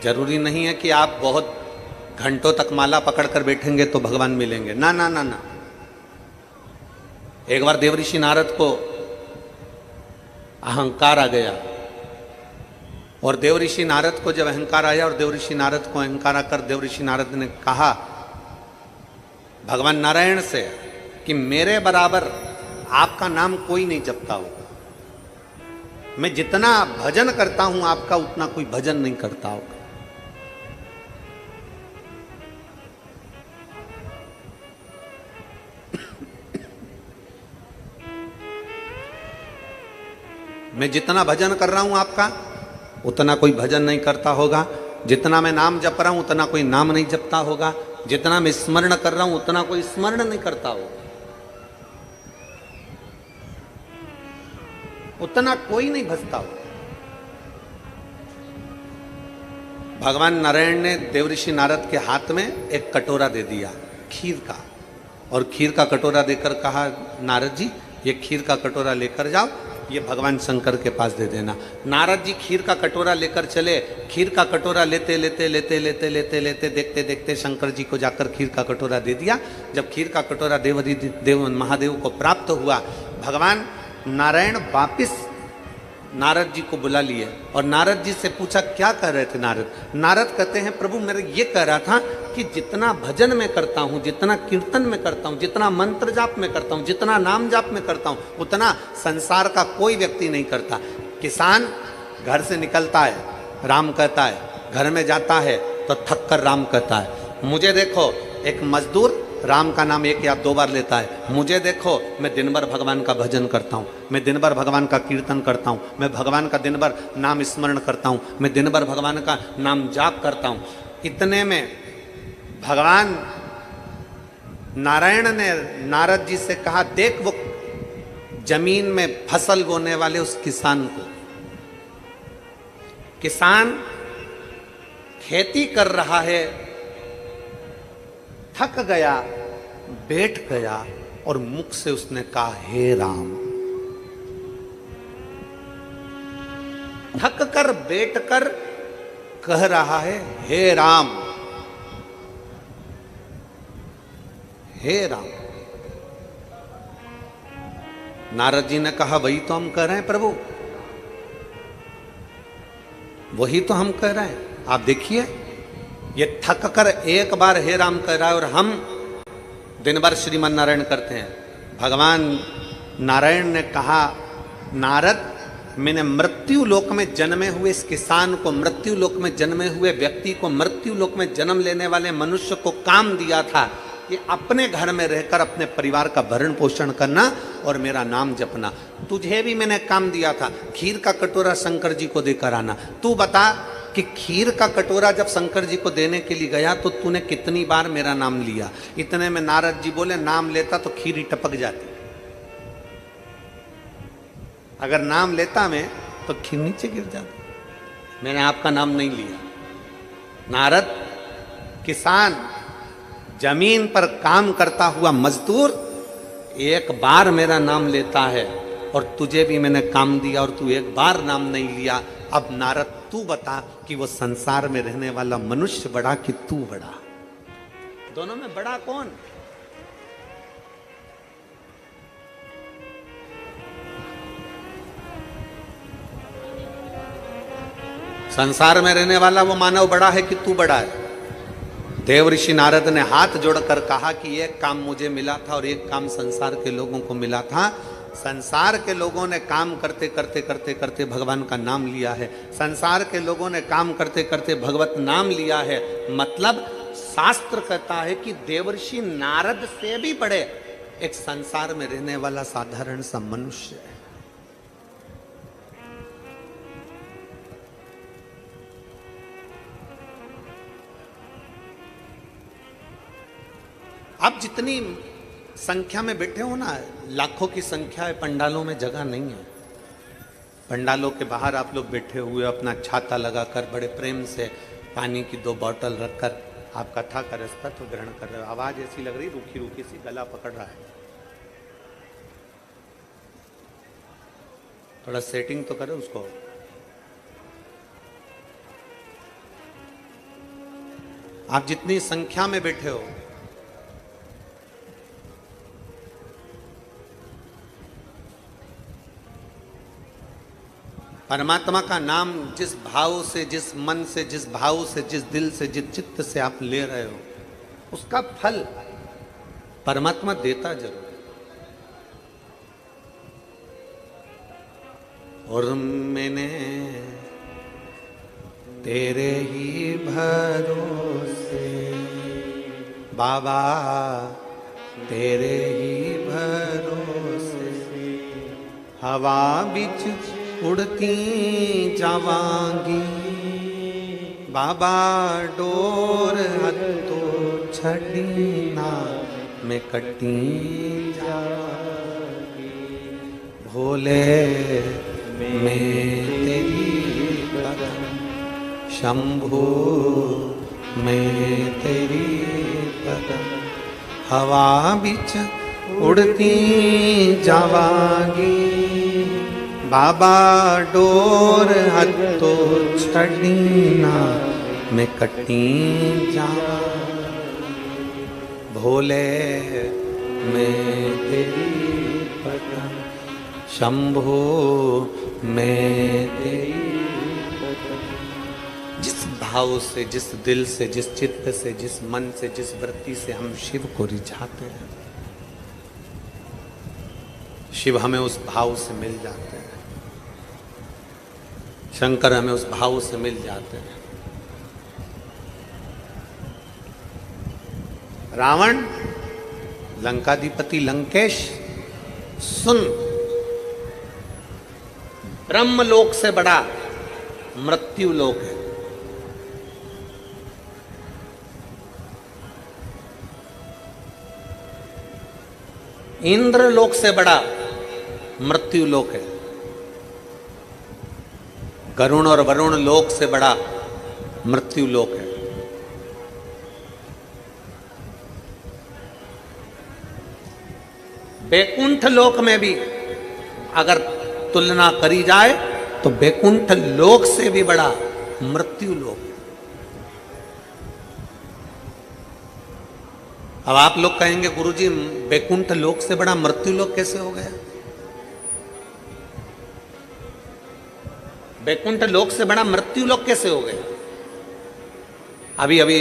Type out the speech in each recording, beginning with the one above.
जरूरी नहीं है कि आप बहुत घंटों तक माला पकड़ कर बैठेंगे तो भगवान मिलेंगे। ना ना ना ना। एक बार देवऋषि नारद को अहंकार आ गया, और देवऋषि नारद को जब अहंकार आया और देवऋषि नारद को अहंकार आकर देवऋषि नारद ने कहा भगवान नारायण से कि मेरे बराबर आपका नाम कोई नहीं जपता होगा, मैं जितना भजन करता हूं आपका उतना कोई भजन नहीं करता होगा। मैं जितना भजन कर रहा हूं आपका उतना कोई भजन नहीं करता होगा, जितना मैं नाम जप रहा हूं उतना कोई नाम नहीं जपता होगा, जितना मैं स्मरण कर रहा हूं उतना कोई स्मरण नहीं करता होगा, उतना कोई नहीं भजता होगा। भगवान नारायण ने देवऋषि नारद के हाथ में एक कटोरा दे दिया खीर का, और खीर का कटोरा देकर कहा नारद जी ये खीर का कटोरा लेकर जाओ, ये भगवान शंकर के पास दे देना। नारद जी खीर का कटोरा लेकर चले, खीर का कटोरा लेते लेते लेते लेते लेते लेते देखते देखते शंकर जी को जाकर खीर का कटोरा दे दिया। जब खीर का कटोरा देव महादेव को प्राप्त हुआ, भगवान नारायण वापिस नारद जी को बुला लिए और नारद जी से पूछा क्या कह रहे थे नारद। नारद कहते हैं प्रभु मेरे ये कह रहा था कि जितना भजन में करता हूँ, जितना कीर्तन में करता हूँ, जितना मंत्र जाप में करता हूँ, जितना नाम जाप में करता हूँ, उतना संसार का कोई व्यक्ति नहीं करता। किसान घर से निकलता है, राम कहता है, घर में जाता है तो थक कर राम कहता है। मुझे देखो एक मजदूर राम का नाम 1 या 2 बार लेता है। मुझे देखो मैं दिन भर भगवान का भजन करता हूँ, मैं दिन भर भगवान का कीर्तन करता हूँ, मैं भगवान का दिन भर नाम स्मरण करता हूँ, मैं दिन भर भगवान का नाम जाप करता हूँ। इतने में भगवान नारायण ने नारद जी से कहा देख वो जमीन में फसल बोने वाले उस किसान को, किसान खेती कर रहा है, थक गया, बैठ गया और मुख से उसने कहा हे राम। थक कर बैठ कर कह रहा है हे राम, हे राम। नारद जी ने कहा वही तो हम कह रहे हैं प्रभु, वही तो हम कह रहे हैं। आप देखिए ये थक कर एक बार हे राम कह रहा है और हम दिन भर श्रीमन नारायण करते हैं। भगवान नारायण ने कहा नारद मैंने मृत्यु लोक में जन्मे हुए इस किसान को, मृत्यु लोक में जन्मे हुए व्यक्ति को, मृत्यु लोक में जन्म लेने वाले मनुष्य को काम दिया था कि अपने घर में रहकर अपने परिवार का भरण पोषण करना और मेरा नाम जपना। तुझे भी मैंने काम दिया था, खीर का कटोरा शंकर जी को देकर आना। तू बता कि खीर का कटोरा जब शंकर जी को देने के लिए गया तो तूने कितनी बार मेरा नाम लिया। इतने में नारद जी बोले नाम लेता तो खीर ही टपक जाती, अगर नाम लेता मैं तो खीर नीचे गिर जाती। मैंने आपका नाम नहीं लिया। नारद किसान, जमीन पर काम करता हुआ मजदूर एक बार मेरा नाम लेता है और तुझे भी मैंने काम दिया और तू एक बार नाम नहीं लिया। अब नारद तू बता कि वो संसार में रहने वाला मनुष्य बड़ा कि तू बड़ा, दोनों में बड़ा कौन? संसार में रहने वाला वो मानव बड़ा है कि तू बड़ा है? देवऋषि नारद ने हाथ जोड़कर कहा कि एक काम मुझे मिला था और एक काम संसार के लोगों को मिला था। संसार के लोगों ने काम करते करते करते करते भगवान का नाम लिया है, संसार के लोगों ने काम करते करते भगवत नाम लिया है। मतलब शास्त्र कहता है कि देवर्षि नारद से भी बड़े एक संसार में रहने वाला साधारण सा मनुष्य है। आप जितनी संख्या में बैठे हो ना, लाखों की संख्या है, पंडालों में जगह नहीं है। पंडालों के बाहर आप लोग बैठे हुए अपना छाता लगाकर बड़े प्रेम से पानी की 2 बोतल रखकर आप कथा का रसपथ ग्रहण कर रहे हो। आवाज ऐसी लग रही रूखी रूखी सी, गला पकड़ रहा है। थोड़ा सेटिंग तो करो उसको। आप जितनी संख्या में बैठे हो, परमात्मा का नाम जिस भाव से, जिस मन से, जिस भाव से, जिस दिल से, जिस चित्त से आप ले रहे हो, उसका फल परमात्मा देता जरूर है। और मैंने तेरे ही भरोसे बाबा, तेरे ही भरोसे हवा बिच उड़ती जावांगी बाबा, डोर हथो छड़ी ना मैं कटी जावांगी। भोले मैं तेरी पदम, शंभु मैं तेरी पदम, हवा बिच उड़ती जावांगी बाबा, डोर हथो छड़ी ना मैं कटी जावांगी। भोले मैं तेरी पदम, शंभु मैं तेरी पदम। जिस भाव से, जिस दिल से, जिस चित्त से, जिस मन से, जिस वृत्ति से हम शिव को रिझाते हैं, शिव हमें उस भाव से मिल जाते हैं, शंकर हमें उस भाव से मिल जाते हैं। रावण, लंकाधिपति लंकेश, सुन, ब्रह्मलोक से बड़ा मृत्यु लोक है। इंद्र लोक से बड़ा मृत्यु लोक है। गरुण और वरुण लोक से बड़ा मृत्यु लोक है। बैकुंठ लोक में भी अगर तुलना करी जाए तो बैकुंठ लोक से भी बड़ा मृत्यु लोक है। अब आप लोग कहेंगे गुरुजी बैकुंठ लोक से बड़ा मृत्यु लोक कैसे हो गया? बैकुंठ लोक से बड़ा मृत्यु लोक कैसे हो गया? अभी अभी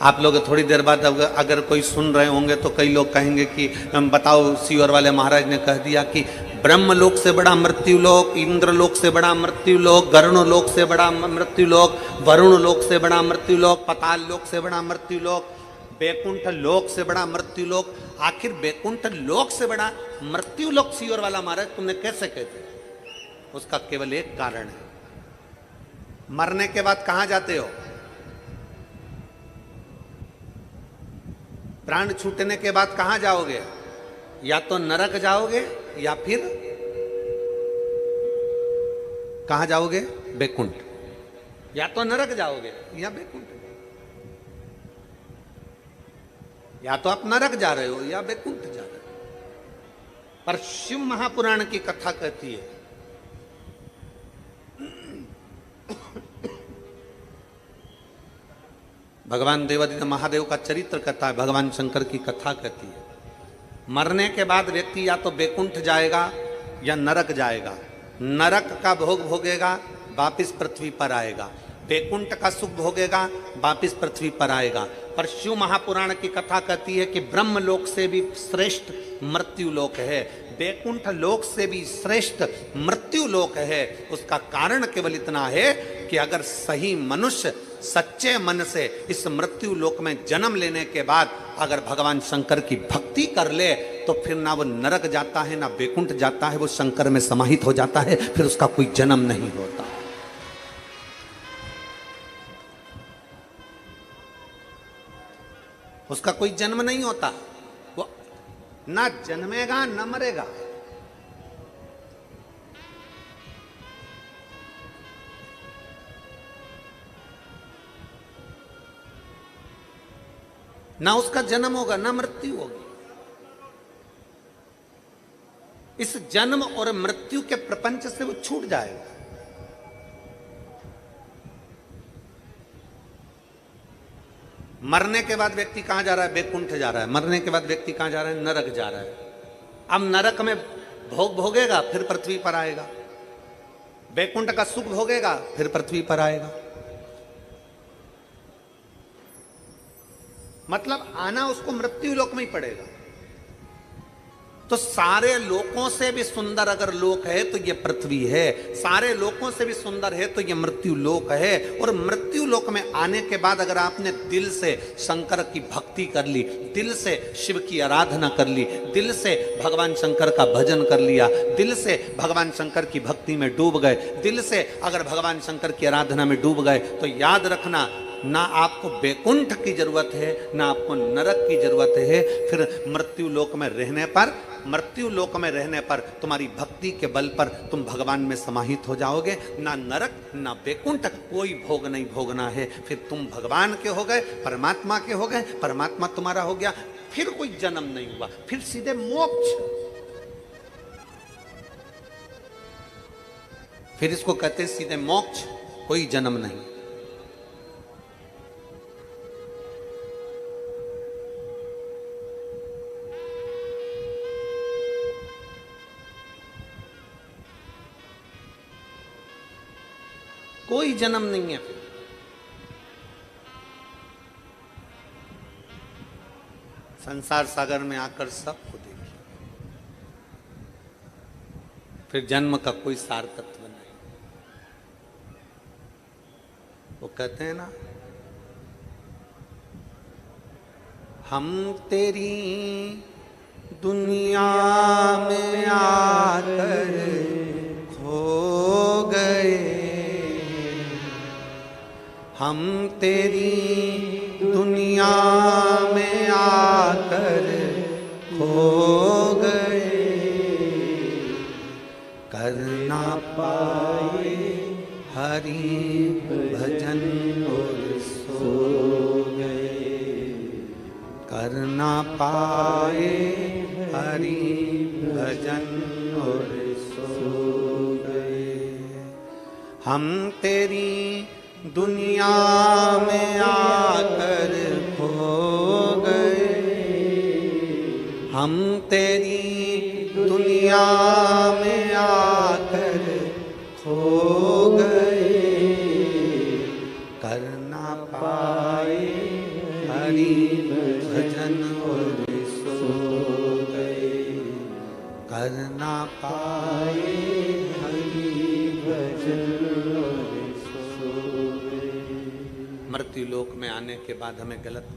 आप लोग थोड़ी देर बाद अगर कोई सुन रहे होंगे तो कई लोग कहेंगे कि बताओ, सीवर वाले महाराज ने कह दिया कि ब्रह्म लोक से बड़ा मृत्यु लोक, इंद्र लोक से बड़ा मृत्यु लोक, गरुण लोक से बड़ा मृत्यु लोक, वरुण लोक से बड़ा मृत्यु लोक, पाताल लोक से बड़ा मृत्यु लोक, बैकुंठ लोक से बड़ा मृत्यु लोक। आखिर बैकुंठ लोक से बड़ा मृत्यु लोक सीवर वाला महाराज तुमने कैसे कहते? उसका केवल एक कारण है, मरने के बाद कहां जाते हो? प्राण छूटने के बाद कहां जाओगे? या तो नरक जाओगे या फिर कहां जाओगे? बैकुंठ। या तो नरक जाओगे या बैकुंठ। या तो आप नरक जा रहे हो या बैकुंठ जा रहे हो। पर शिव महापुराण की कथा कहती है भगवान देवादिदेव महादेव का चरित्र कहता है, भगवान शंकर की कथा कहती है, मरने के बाद व्यक्ति या तो बैकुंठ जाएगा या नरक जाएगा। नरक का भोग भोगेगा, वापिस पृथ्वी पर आएगा। बैकुंठ का सुख भोगेगा, वापिस पृथ्वी पर आएगा। पर शिव महापुराण की कथा कहती है कि ब्रह्म लोक से भी श्रेष्ठ मृत्यु लोक है, बैकुंठ लोक से भी श्रेष्ठ मृत्यु लोक है। उसका कारण केवल इतना है कि अगर सही मनुष्य सच्चे मन से इस मृत्यु लोक में जन्म लेने के बाद अगर भगवान शंकर की भक्ति कर ले तो फिर ना वो नरक जाता है ना बैकुंठ जाता है, वो शंकर में समाहित हो जाता है, फिर उसका कोई जन्म नहीं होता। उसका कोई जन्म नहीं होता, वो ना जन्मेगा ना मरेगा। ना उसका जन्म होगा ना मृत्यु होगी। इस जन्म और मृत्यु के प्रपंच से वो छूट जाएगा। मरने के बाद व्यक्ति कहां जा रहा है? बैकुंठ जा रहा है। मरने के बाद व्यक्ति कहां जा रहा है? नरक जा रहा है। अब नरक में भोग भोगेगा, फिर पृथ्वी पर आएगा। बैकुंठ का सुख भोगेगा, फिर पृथ्वी पर आएगा। मतलब आना उसको मृत्यु लोक में ही पड़ेगा। तो सारे लोकों से भी सुंदर अगर लोक है तो ये पृथ्वी है, सारे लोकों से भी सुंदर है तो ये मृत्यु लोक है। और मृत्यु लोक में आने के बाद अगर आपने दिल से शंकर की भक्ति कर ली, दिल से शिव की आराधना कर ली, दिल से भगवान शंकर का भजन कर लिया, दिल से भगवान शंकर की भक्ति में डूब गए, दिल से अगर भगवान शंकर की आराधना में डूब गए, तो याद रखना, ना आपको बैकुंठ की जरूरत है, ना आपको नरक की जरूरत है। फिर मृत्यु लोक में रहने पर, मृत्यु लोक में रहने पर तुम्हारी भक्ति के बल पर तुम भगवान में समाहित हो जाओगे। ना नरक ना बैकुंठ कोई भोग नहीं भोगना है। फिर तुम भगवान के हो गए, परमात्मा के हो गए, परमात्मा तुम्हारा हो गया। फिर कोई जन्म नहीं हुआ, फिर सीधे मोक्ष। फिर इसको कहते हैं सीधे मोक्ष, कोई जन्म नहीं। कोई जन्म नहीं है। फिर संसार सागर में आकर सबको देखिए, फिर जन्म का कोई सार तत्व नहीं। वो कहते हैं ना, हम तेरी दुनिया में आकर खो गए, हम तेरी दुनिया में आकर खो गए, कर ना पाए हरि भजन और सो गए, कर ना पाए हरि भजन और सो गए। हम तेरी दुनिया में आकर खो गए, हम तेरी दुनिया में आकर खो गए, कर ना पाए हरि भजन और सो गए, कर ना पाए हरि भजन और मृत्यु लोक में आने के बाद हमें गलत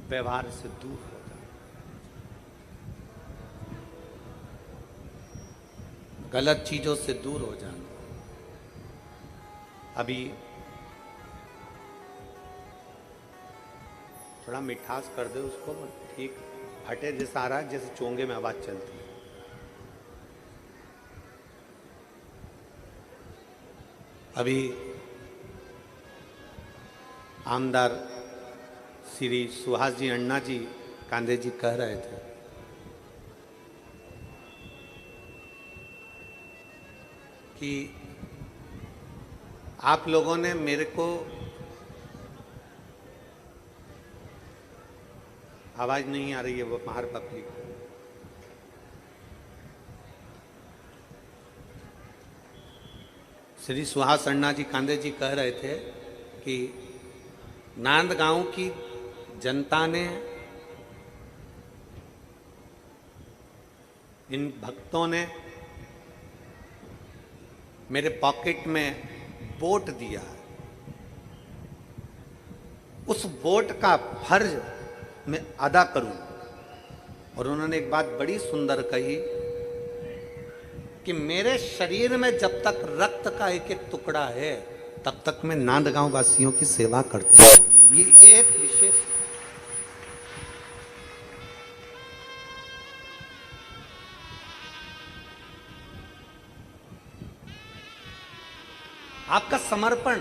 व्यवहार से दूर हो जाना, गलत चीजों से दूर हो जाना। अभी थोड़ा मिठास कर दे उसको, ठीक फटे जैसा आ रहा है, जैसे चोंगे में आवाज चलती है। अभी आमदार श्री सुहास जी अण्णा जी कांदे जी कह रहे थे कि आप लोगों ने मेरे को, आवाज नहीं आ रही है वो बाहर पब्लिक, श्री सुहास अण्णा जी कांदे जी कह रहे थे कि नांदगांव की जनता ने, इन भक्तों ने मेरे पॉकेट में वोट दिया, उस वोट का फर्ज मैं अदा करूं। और उन्होंने एक बात बड़ी सुंदर कही कि मेरे शरीर में जब तक रक्त का एक एक टुकड़ा है तब तक मैं नांदगांव वासियों की सेवा करता हूं। ये एक विशेष, आपका समर्पण,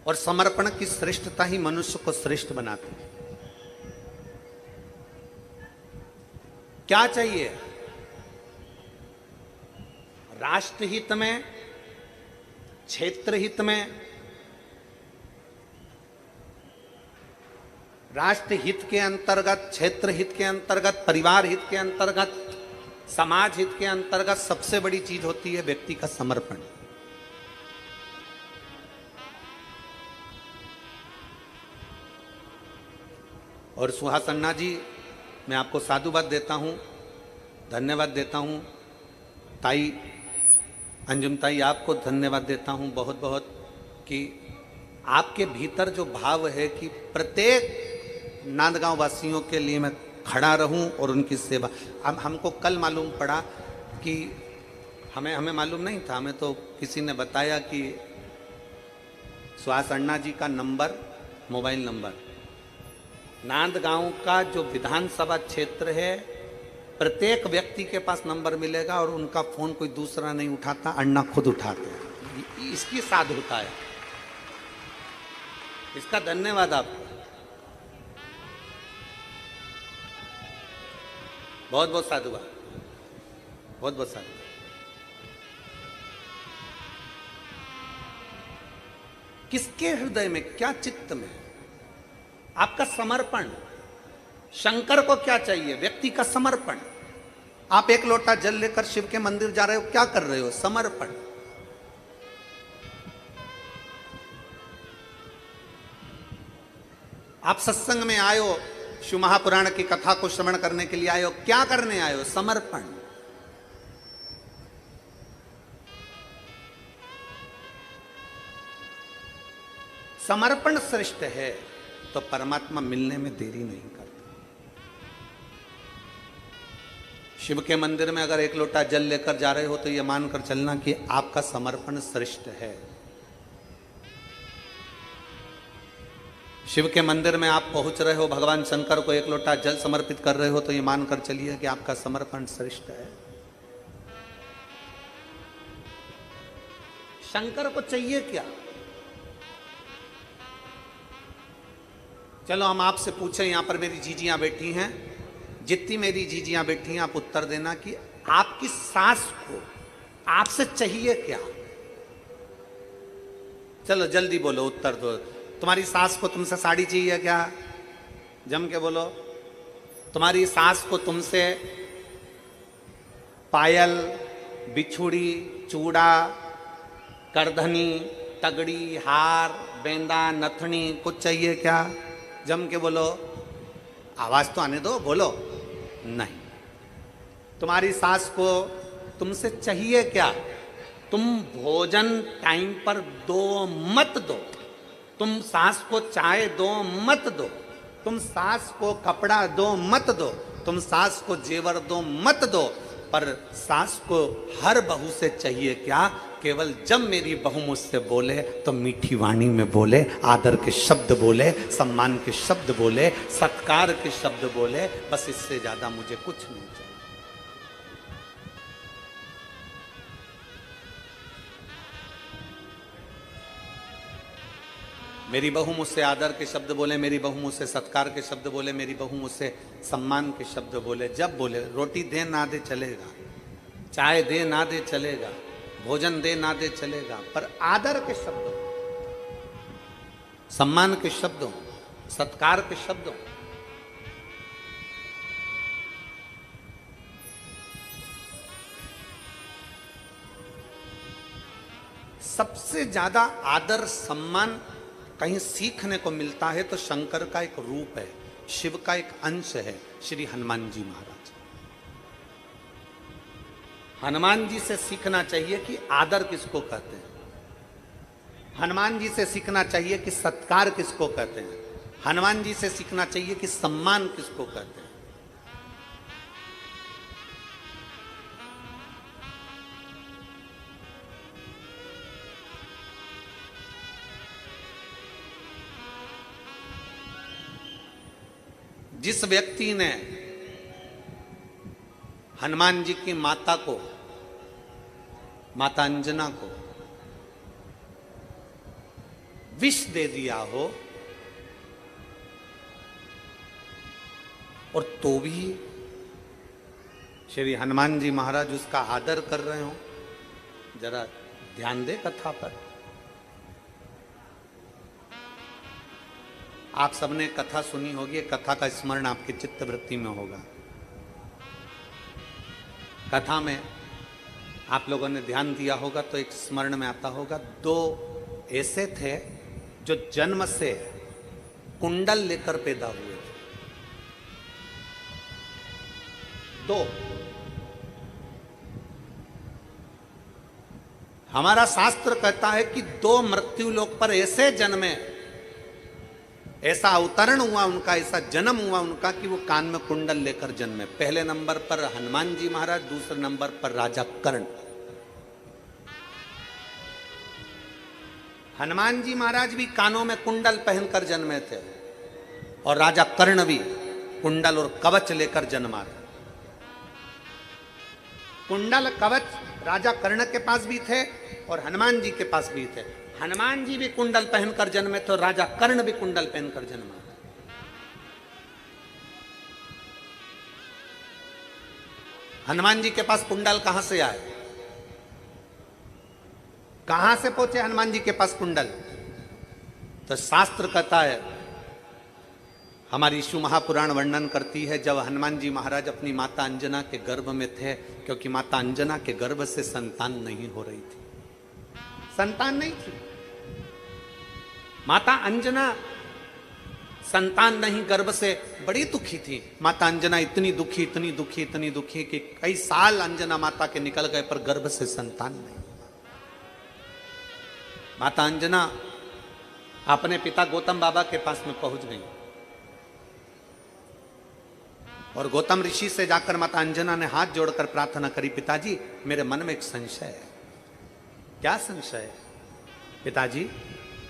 और समर्पण की श्रेष्ठता ही मनुष्य को श्रेष्ठ बनाती है। क्या चाहिए? राष्ट्र हित में, क्षेत्र हित में, राष्ट्र हित के अंतर्गत, क्षेत्र हित के अंतर्गत, परिवार हित के अंतर्गत, समाज हित के अंतर्गत सबसे बड़ी चीज होती है व्यक्ति का समर्पण। और सुहास अन्ना जी, मैं आपको साधुवाद देता हूं, धन्यवाद देता हूं। ताई अंजुम ताई, आपको धन्यवाद देता हूं बहुत बहुत कि आपके भीतर जो भाव है कि प्रत्येक नांदगांव वासियों के लिए मैं खड़ा रहूं और उनकी सेवा। अब हमको कल मालूम पड़ा कि हमें मालूम नहीं था, हमें तो किसी ने बताया कि सुहास अन्ना जी का नंबर, मोबाइल नंबर, नांदगांव का जो विधानसभा क्षेत्र है प्रत्येक व्यक्ति के पास नंबर मिलेगा और उनका फोन कोई दूसरा नहीं उठाता, अन्ना खुद उठाते हैं। इसकी साधुता है, इसका धन्यवाद आपको, बहुत बहुत साधुवाद, बहुत बहुत साधुवाद। किसके हृदय में, क्या चित्त में आपका समर्पण। शंकर को क्या चाहिए? व्यक्ति का समर्पण। आप एक लोटा जल लेकर शिव के मंदिर जा रहे हो, क्या कर रहे हो? समर्पण। आप सत्संग में आए हो, शिव महापुराण की कथा को श्रवण करने के लिए आए हो, क्या करने आए हो? समर्पण। समर्पण श्रेष्ठ है तो परमात्मा मिलने में देरी नहीं करता। शिव के मंदिर में अगर एक लोटा जल लेकर जा रहे हो तो यह मानकर चलना कि आपका समर्पण श्रेष्ठ है। शिव के मंदिर में आप पहुंच रहे हो, भगवान शंकर को एक लोटा जल समर्पित कर रहे हो तो यह मानकर चलिए कि आपका समर्पण श्रेष्ठ है। शंकर को चाहिए क्या? चलो हम आपसे पूछें, यहां पर मेरी जीजियां बैठी हैं, जितनी मेरी जीजियां बैठी हैं आप उत्तर देना कि आपकी सास को आपसे चाहिए क्या? चलो जल्दी बोलो, उत्तर दो। तुम्हारी सास को तुमसे साड़ी चाहिए क्या? जम के बोलो। तुम्हारी सास को तुमसे पायल, बिछुड़ी, चूड़ा, करधनी, तगड़ी, हार, बेंदा, नथनी कुछ चाहिए क्या? जम के बोलो। आवाज तो आने दो, बोलो। नहीं। तुम्हारी सास को तुमसे चाहिए क्या? तुम भोजन टाइम पर दो मत दो, तुम सास को चाय दो मत दो, तुम सास को कपड़ा दो मत दो, तुम सास को जेवर दो मत दो, पर सास को हर बहू से चाहिए क्या? केवल जब मेरी बहू मुझसे बोले तो मीठी वाणी में बोले, आदर के शब्द बोले, सम्मान के शब्द बोले, सत्कार के शब्द बोले, बस इससे ज्यादा मुझे कुछ नहीं चाहिए। मेरी बहू मुझसे आदर के शब्द बोले, मेरी बहू मुझसे सत्कार के शब्द बोले, मेरी बहू मुझसे सम्मान के शब्द बोले। जब बोले, रोटी दे ना दे चलेगा, चाय दे ना दे चलेगा, भोजन दे ना दे चलेगा, पर आदर के शब्दों, सम्मान के शब्दों, सत्कार के शब्दों। सबसे ज्यादा आदर सम्मान कहीं सीखने को मिलता है तो शंकर का एक रूप है, शिव का एक अंश है, श्री हनुमान जी महाराज। हनुमान जी से सीखना चाहिए कि आदर किसको कहते हैं, हनुमान जी से सीखना चाहिए कि सत्कार किसको कहते हैं, हनुमान जी से सीखना चाहिए कि सम्मान किसको कहते हैं। जिस व्यक्ति ने हनुमान जी की माता को, माता अंजना को विष दे दिया हो और तो भी श्री हनुमान जी महाराज उसका आदर कर रहे हो, जरा ध्यान दे कथा पर। आप सबने कथा सुनी होगी, कथा का स्मरण आपके चित्तवृत्ति में होगा। कथा में आप लोगों ने ध्यान दिया होगा तो एक स्मरण में आता होगा, दो ऐसे थे जो जन्म से कुंडल लेकर पैदा हुए थे। दो। हमारा शास्त्र कहता है कि दो मृत्यु लोक पर ऐसे जन्मे, ऐसा अवतरण हुआ उनका, ऐसा जन्म हुआ उनका कि वो कान में कुंडल लेकर जन्मे। पहले नंबर पर हनुमान जी महाराज, दूसरे नंबर पर राजा कर्ण। हनुमान जी महाराज भी कानों में कुंडल पहनकर जन्मे थे और राजा कर्ण भी कुंडल और कवच लेकर जन्मा था। कुंडल कवच राजा कर्ण के पास भी थे और हनुमान जी के पास भी थे। हनुमान जी भी कुंडल पहनकर जन्मे थे और राजा कर्ण भी कुंडल पहनकर जन्मा था। हनुमान जी के पास कुंडल कहां से आए, कहां से पहुंचे हनुमान जी के पास कुंडल? तो शास्त्र कहता है, हमारी शिव महापुराण वर्णन करती है, जब हनुमान जी महाराज अपनी माता अंजना के गर्भ में थे, क्योंकि माता अंजना के गर्भ से संतान नहीं हो रही थी, संतान नहीं थी। माता अंजना संतान नहीं, गर्भ से बड़ी दुखी थी। माता अंजना इतनी दुखी, इतनी दुखी, इतनी दुखी कि कई साल अंजना माता के निकल गए पर गर्भ से संतान नहीं। माता अंजना अपने पिता गौतम बाबा के पास में पहुंच गई और गौतम ऋषि से जाकर माता अंजना ने हाथ जोड़कर प्रार्थना करी, पिताजी मेरे मन में एक संशय है। क्या संशय है? पिताजी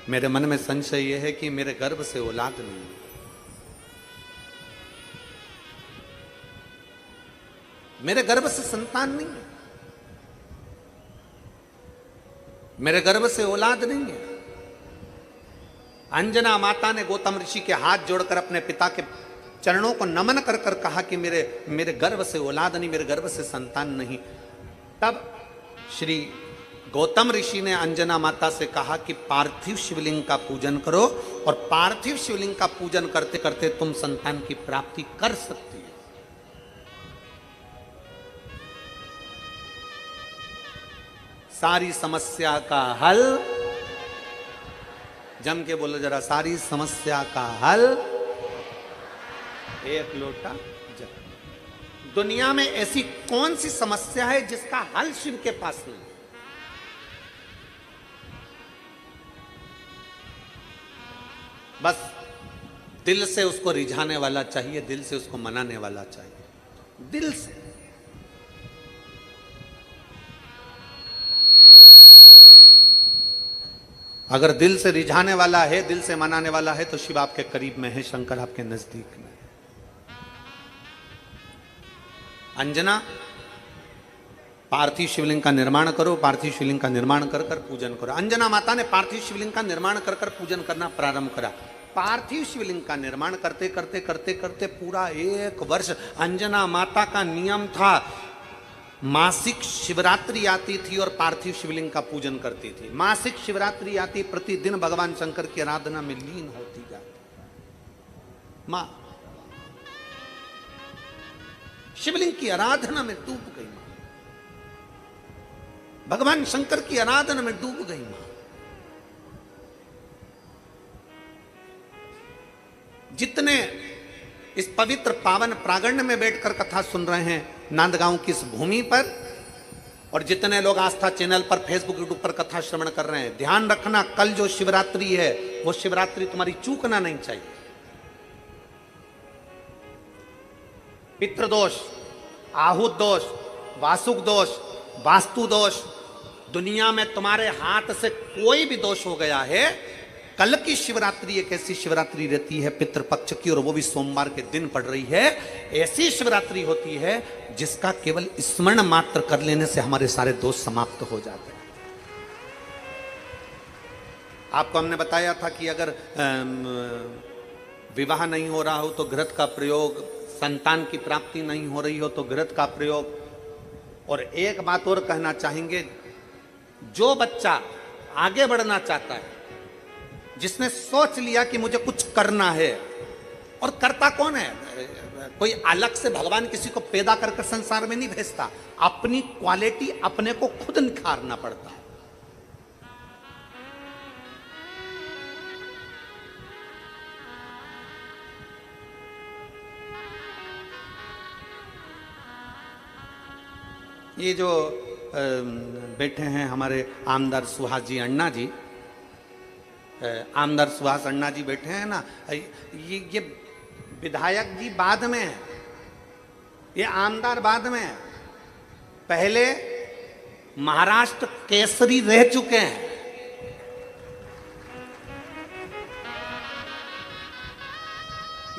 मेरे मन में संशय यह है कि मेरे गर्भ से औलाद नहीं है। मेरे गर्भ से संतान नहीं है, मेरे गर्भ से औलाद नहीं है। अंजना माता ने गौतम ऋषि के हाथ जोड़कर अपने पिता के चरणों को नमन कर कर कहा कि मेरे गर्भ से औलाद नहीं, मेरे गर्भ से संतान नहीं। तब श्री गौतम ऋषि ने अंजना माता से कहा कि पार्थिव शिवलिंग का पूजन करो और पार्थिव शिवलिंग का पूजन करते करते तुम संतान की प्राप्ति कर सकती हो। सारी समस्या का हल, जम के बोलो जरा, सारी समस्या का हल एक लोटा जल। दुनिया में ऐसी कौन सी समस्या है जिसका हल शिव के पास नहीं? बस दिल से उसको रिझाने वाला चाहिए, दिल से उसको मनाने वाला चाहिए, दिल से। अगर दिल से रिझाने वाला है, दिल से मनाने वाला है, तो शिव आपके करीब में है, शंकर आपके नजदीक में है। अंजना पार्थिव शिवलिंग का निर्माण करो, पार्थिव शिवलिंग का निर्माण कर कर पूजन करो। अंजना माता ने पार्थिव शिवलिंग का निर्माण कर कर पूजन करना प्रारंभ करा। पार्थिव शिवलिंग का निर्माण करते करते करते करते पूरा 1 वर्ष अंजना माता का नियम था, मासिक शिवरात्रि आती थी और पार्थिव शिवलिंग का पूजन करती थी। मासिक शिवरात्रि आती, प्रतिदिन भगवान शंकर की आराधना में लीन होती जाती। मां शिवलिंग की आराधना में डूब गई, मां भगवान शंकर की आराधना में डूब गई। मां जितने इस पवित्र पावन प्रांगण में बैठकर कथा सुन रहे हैं नांदगांव की इस भूमि पर, और जितने लोग आस्था चैनल पर, फेसबुक, यूट्यूब पर कथा श्रवण कर रहे हैं, ध्यान रखना कल जो शिवरात्रि है वो शिवरात्रि तुम्हारी चूकना नहीं चाहिए। पितृदोष, आहुत दोष, वासुक दोष, वास्तु दोष, दुनिया में तुम्हारे हाथ से कोई भी दोष हो गया है, कल की शिवरात्रि एक ऐसी शिवरात्रि रहती है पितृपक्ष की, और वो भी सोमवार के दिन पड़ रही है। ऐसी शिवरात्रि होती है जिसका केवल स्मरण मात्र कर लेने से हमारे सारे दोष समाप्त हो जाते हैं। आपको हमने बताया था कि अगर विवाह नहीं हो रहा हो तो घृत का प्रयोग, संतान की प्राप्ति नहीं हो रही हो तो घृत का प्रयोग। और एक बात और कहना चाहेंगे, जो बच्चा आगे बढ़ना चाहता है, जिसने सोच लिया कि मुझे कुछ करना है। और करता कौन है? कोई अलग से भगवान किसी को पैदा करके संसार में नहीं भेजता, अपनी क्वालिटी अपने को खुद निखारना पड़ता है। ये जो बैठे हैं हमारे आमदार सुहास जी अण्णा जी, आमदार सुहास अण्णा जी बैठे हैं ना, ये विधायक जी बाद में है, ये आमदार बाद में है। पहले महाराष्ट्र केसरी रह चुके हैं।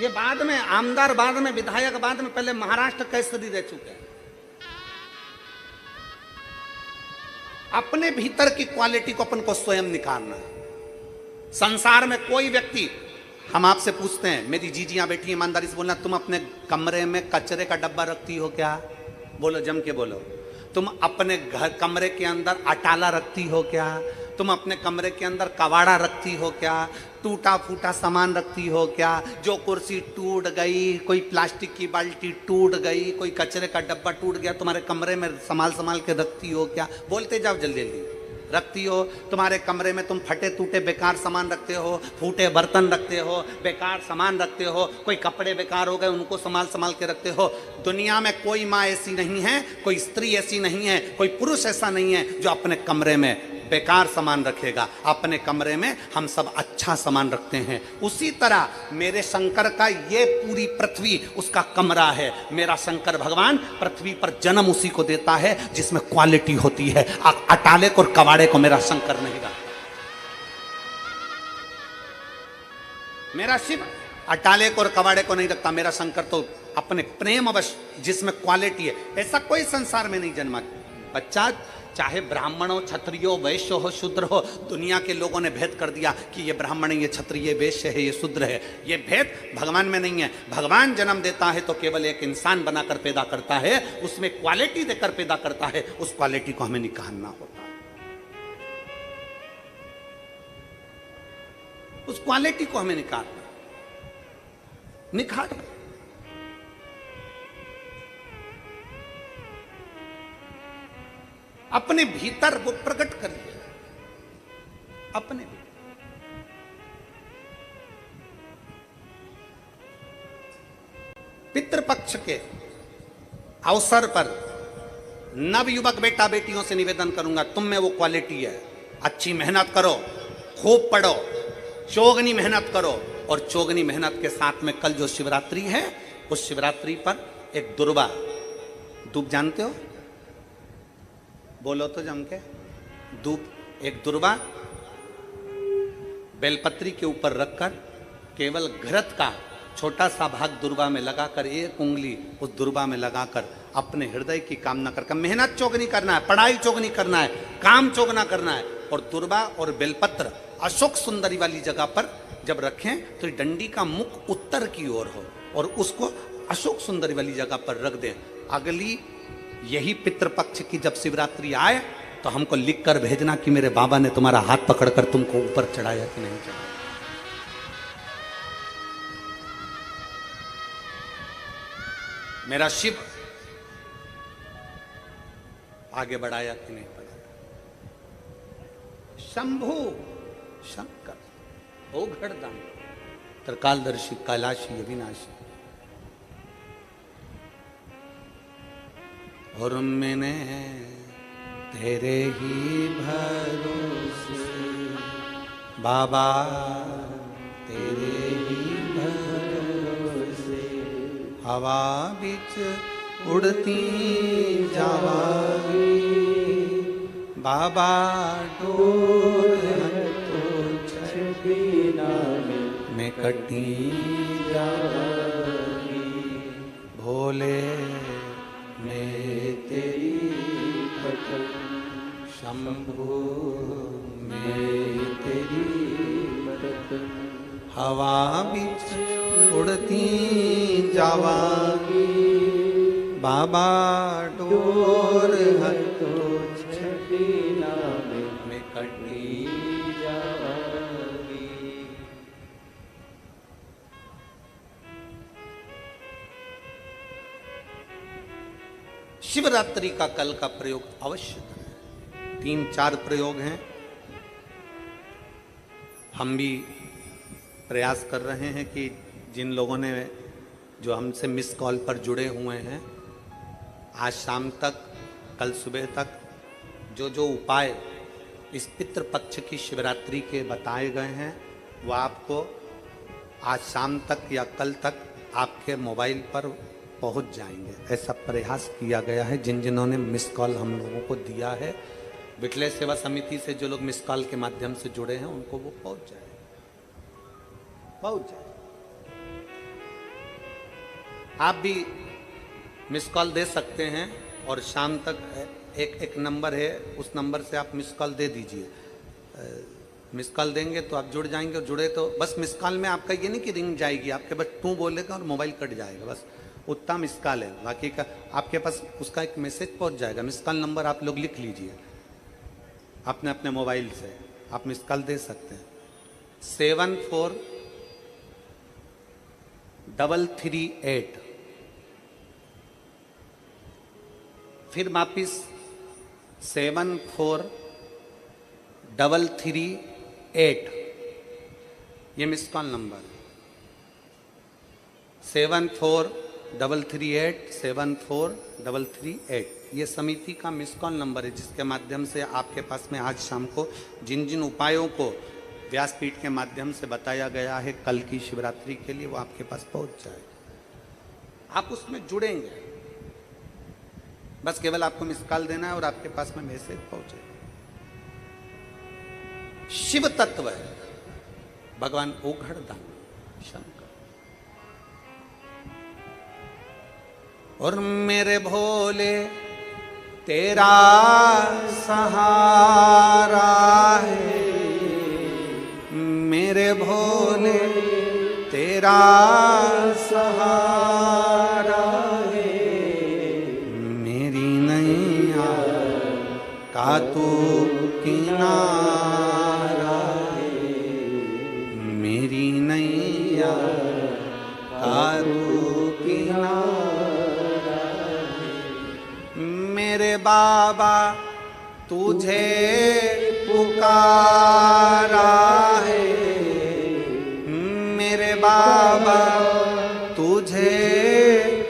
ये बाद में आमदार, बाद में विधायक, बाद में, पहले महाराष्ट्र केसरी रह चुके हैं। अपने भीतर की क्वालिटी को अपन को स्वयं निखारना है। संसार में कोई व्यक्ति, हम आपसे पूछते हैं, मेरी जीजियां बैठी, ईमानदारी से बोलना, तुम अपने कमरे में कचरे का डब्बा रखती हो क्या? बोलो, जम के बोलो। तुम अपने घर कमरे के अंदर अटाला रखती हो क्या? तुम अपने कमरे के अंदर कबाड़ा रखती हो क्या? टूटा फूटा सामान रखती हो क्या? जो कुर्सी टूट गई, कोई प्लास्टिक की बाल्टी टूट गई, कोई कचरे का डब्बा टूट गया, तुम्हारे कमरे में संभाल के रखती हो क्या? बोलते जाओ जल्दी जल्दी। रखती हो? तुम्हारे कमरे में तुम फटे टूटे बेकार सामान रखते हो, फूटे बर्तन रखते हो, बेकार सामान रखते हो, कोई कपड़े बेकार हो गए उनको संभाल के रखते हो। दुनिया में कोई माँ ऐसी नहीं है, कोई स्त्री ऐसी नहीं है, कोई पुरुष ऐसा नहीं है जो अपने कमरे में बेकार सामान रखेगा। अपने कमरे में हम सब अच्छा सामान रखते हैं। उसी तरह मेरे शंकर का ये पूरी पृथ्वी उसका कमरा है। मेरा शंकर भगवान पृथ्वी पर जन्म उसी को देता है जिसमें क्वालिटी होती है। अटाले को और कबाड़े को मेरा शंकर नहीं रखता। मेरा शिव अटाले को और कबाड़े को नहीं रखता। मेरा शंकर तो अपने प्रेम अवश्य जिसमें क्वालिटी है, ऐसा कोई संसार में नहीं जन्मा। बच्चा चाहे ब्राह्मण हो, क्षत्रिय हो, वैश्य हो, शूद्र हो, दुनिया के लोगों ने भेद कर दिया कि ये ब्राह्मण है, ये क्षत्रिय, ये वैश्य है, ये शूद्र है। ये भेद भगवान में नहीं है। भगवान जन्म देता है तो केवल एक इंसान बनाकर पैदा करता है, उसमें क्वालिटी देकर पैदा करता है। उस क्वालिटी को हमें निखारना होता है। उस क्वालिटी को हमें निखार अपने भीतर वो प्रकट करिए। अपने भीतर पितृपक्ष के अवसर पर नवयुवक बेटा बेटियों से निवेदन करूंगा, तुम में वो क्वालिटी है। अच्छी मेहनत करो, खूब पढ़ो, चौगनी मेहनत करो। और चौगनी मेहनत के साथ में कल जो शिवरात्रि है, उस शिवरात्रि पर एक दुर्वा, दूब जानते हो? बोलो तो जम के। धूप, एक दुर्वा बेलपत्री के ऊपर रखकर केवल घृत का छोटा सा भाग दुर्वा में लगाकर, एक उंगली उस दुर्वा में लगाकर अपने हृदय की कामना कर, मेहनत चौगनी करना है, पढ़ाई चौगनी करना है, काम चौगना करना है। और दुर्वा और बेलपत्र अशोक सुंदरी वाली जगह पर जब रखें तो डंडी का मुख उत्तर की ओर हो और उसको अशोक सुंदरी वाली जगह पर रख दें। अगली यही पितृपक्ष की जब शिवरात्रि आए तो हमको लिख कर भेजना कि मेरे बाबा ने तुम्हारा हाथ पकड़कर तुमको ऊपर चढ़ाया कि नहीं चढ़ाया। मेरा शिव आगे बढ़ाया कि नहीं बढ़ाया। शंभु शंकर ओ घड़दान त्रिकालदर्शी कैलाशी अविनाशी। और मैंने तेरे ही भरोसे बाबा, तेरे ही भरोसे हवा बिच उड़ती जावागी बाबा, डोर तो छबिना में कटी जावागी। भोले मैं तेरी भटक, शंभु मैं तेरी भटक, हवा बिच उड़ती जावागी बाबा, डोर हटो छबिना में कटी जावागी। शिवरात्रि का कल का प्रयोग अवश्य करें। 3-4 प्रयोग हैं, हम भी प्रयास कर रहे हैं कि जिन लोगों ने जो हमसे मिस कॉल पर जुड़े हुए हैं, आज शाम तक, कल सुबह तक जो जो उपाय इस पितृपक्ष की शिवरात्रि के बताए गए हैं वो आपको आज शाम तक या कल तक आपके मोबाइल पर पहुंच जाएंगे। ऐसा प्रयास किया गया है। जिन जिन्होंने मिस कॉल हम लोगों को दिया है, विठले सेवा समिति से जो लोग मिस कॉल के माध्यम से जुड़े हैं, उनको वो पहुंच जाए। आप भी मिस कॉल दे सकते हैं और शाम तक एक नंबर है, उस नंबर से आप मिस कॉल दे दीजिए। मिस कॉल देंगे तो आप जुड़ जाएंगे, और जुड़े तो बस मिस कॉल में आपका ये नहीं कि रिंग जाएगी, आपके बस टू बोलेगा और मोबाइल कट जाएगा, बस उतना मिस कॉल है। बाकी का आपके पास उसका एक मैसेज पहुंच जाएगा। मिस कॉल नंबर आप लोग लिख लीजिए अपने अपने मोबाइल से, आप मिस कॉल दे सकते हैं। 74338। फिर वापिस 74338, ये मिस कॉल नंबर 74338 ये समिति का मिस कॉल नंबर है, जिसके माध्यम से आपके पास में आज शाम को जिन जिन उपायों को व्यासपीठ के माध्यम से बताया गया है कल की शिवरात्रि के लिए, वो आपके पास पहुंच जाए। आप उसमें जुड़ेंगे, बस केवल आपको मिस कॉल देना है और आपके पास में मैसेज पहुंचे। शिव तत्व है भगवान ओघड़दान शंकर। और मेरे भोले तेरा सहारा है, मेरे भोले तेरा सहारा है, मेरी नैया का तू किनारा है, मेरी नैया का तू किनारा है। मेरे बाबा तुझे पुकारा है, मेरे बाबा तुझे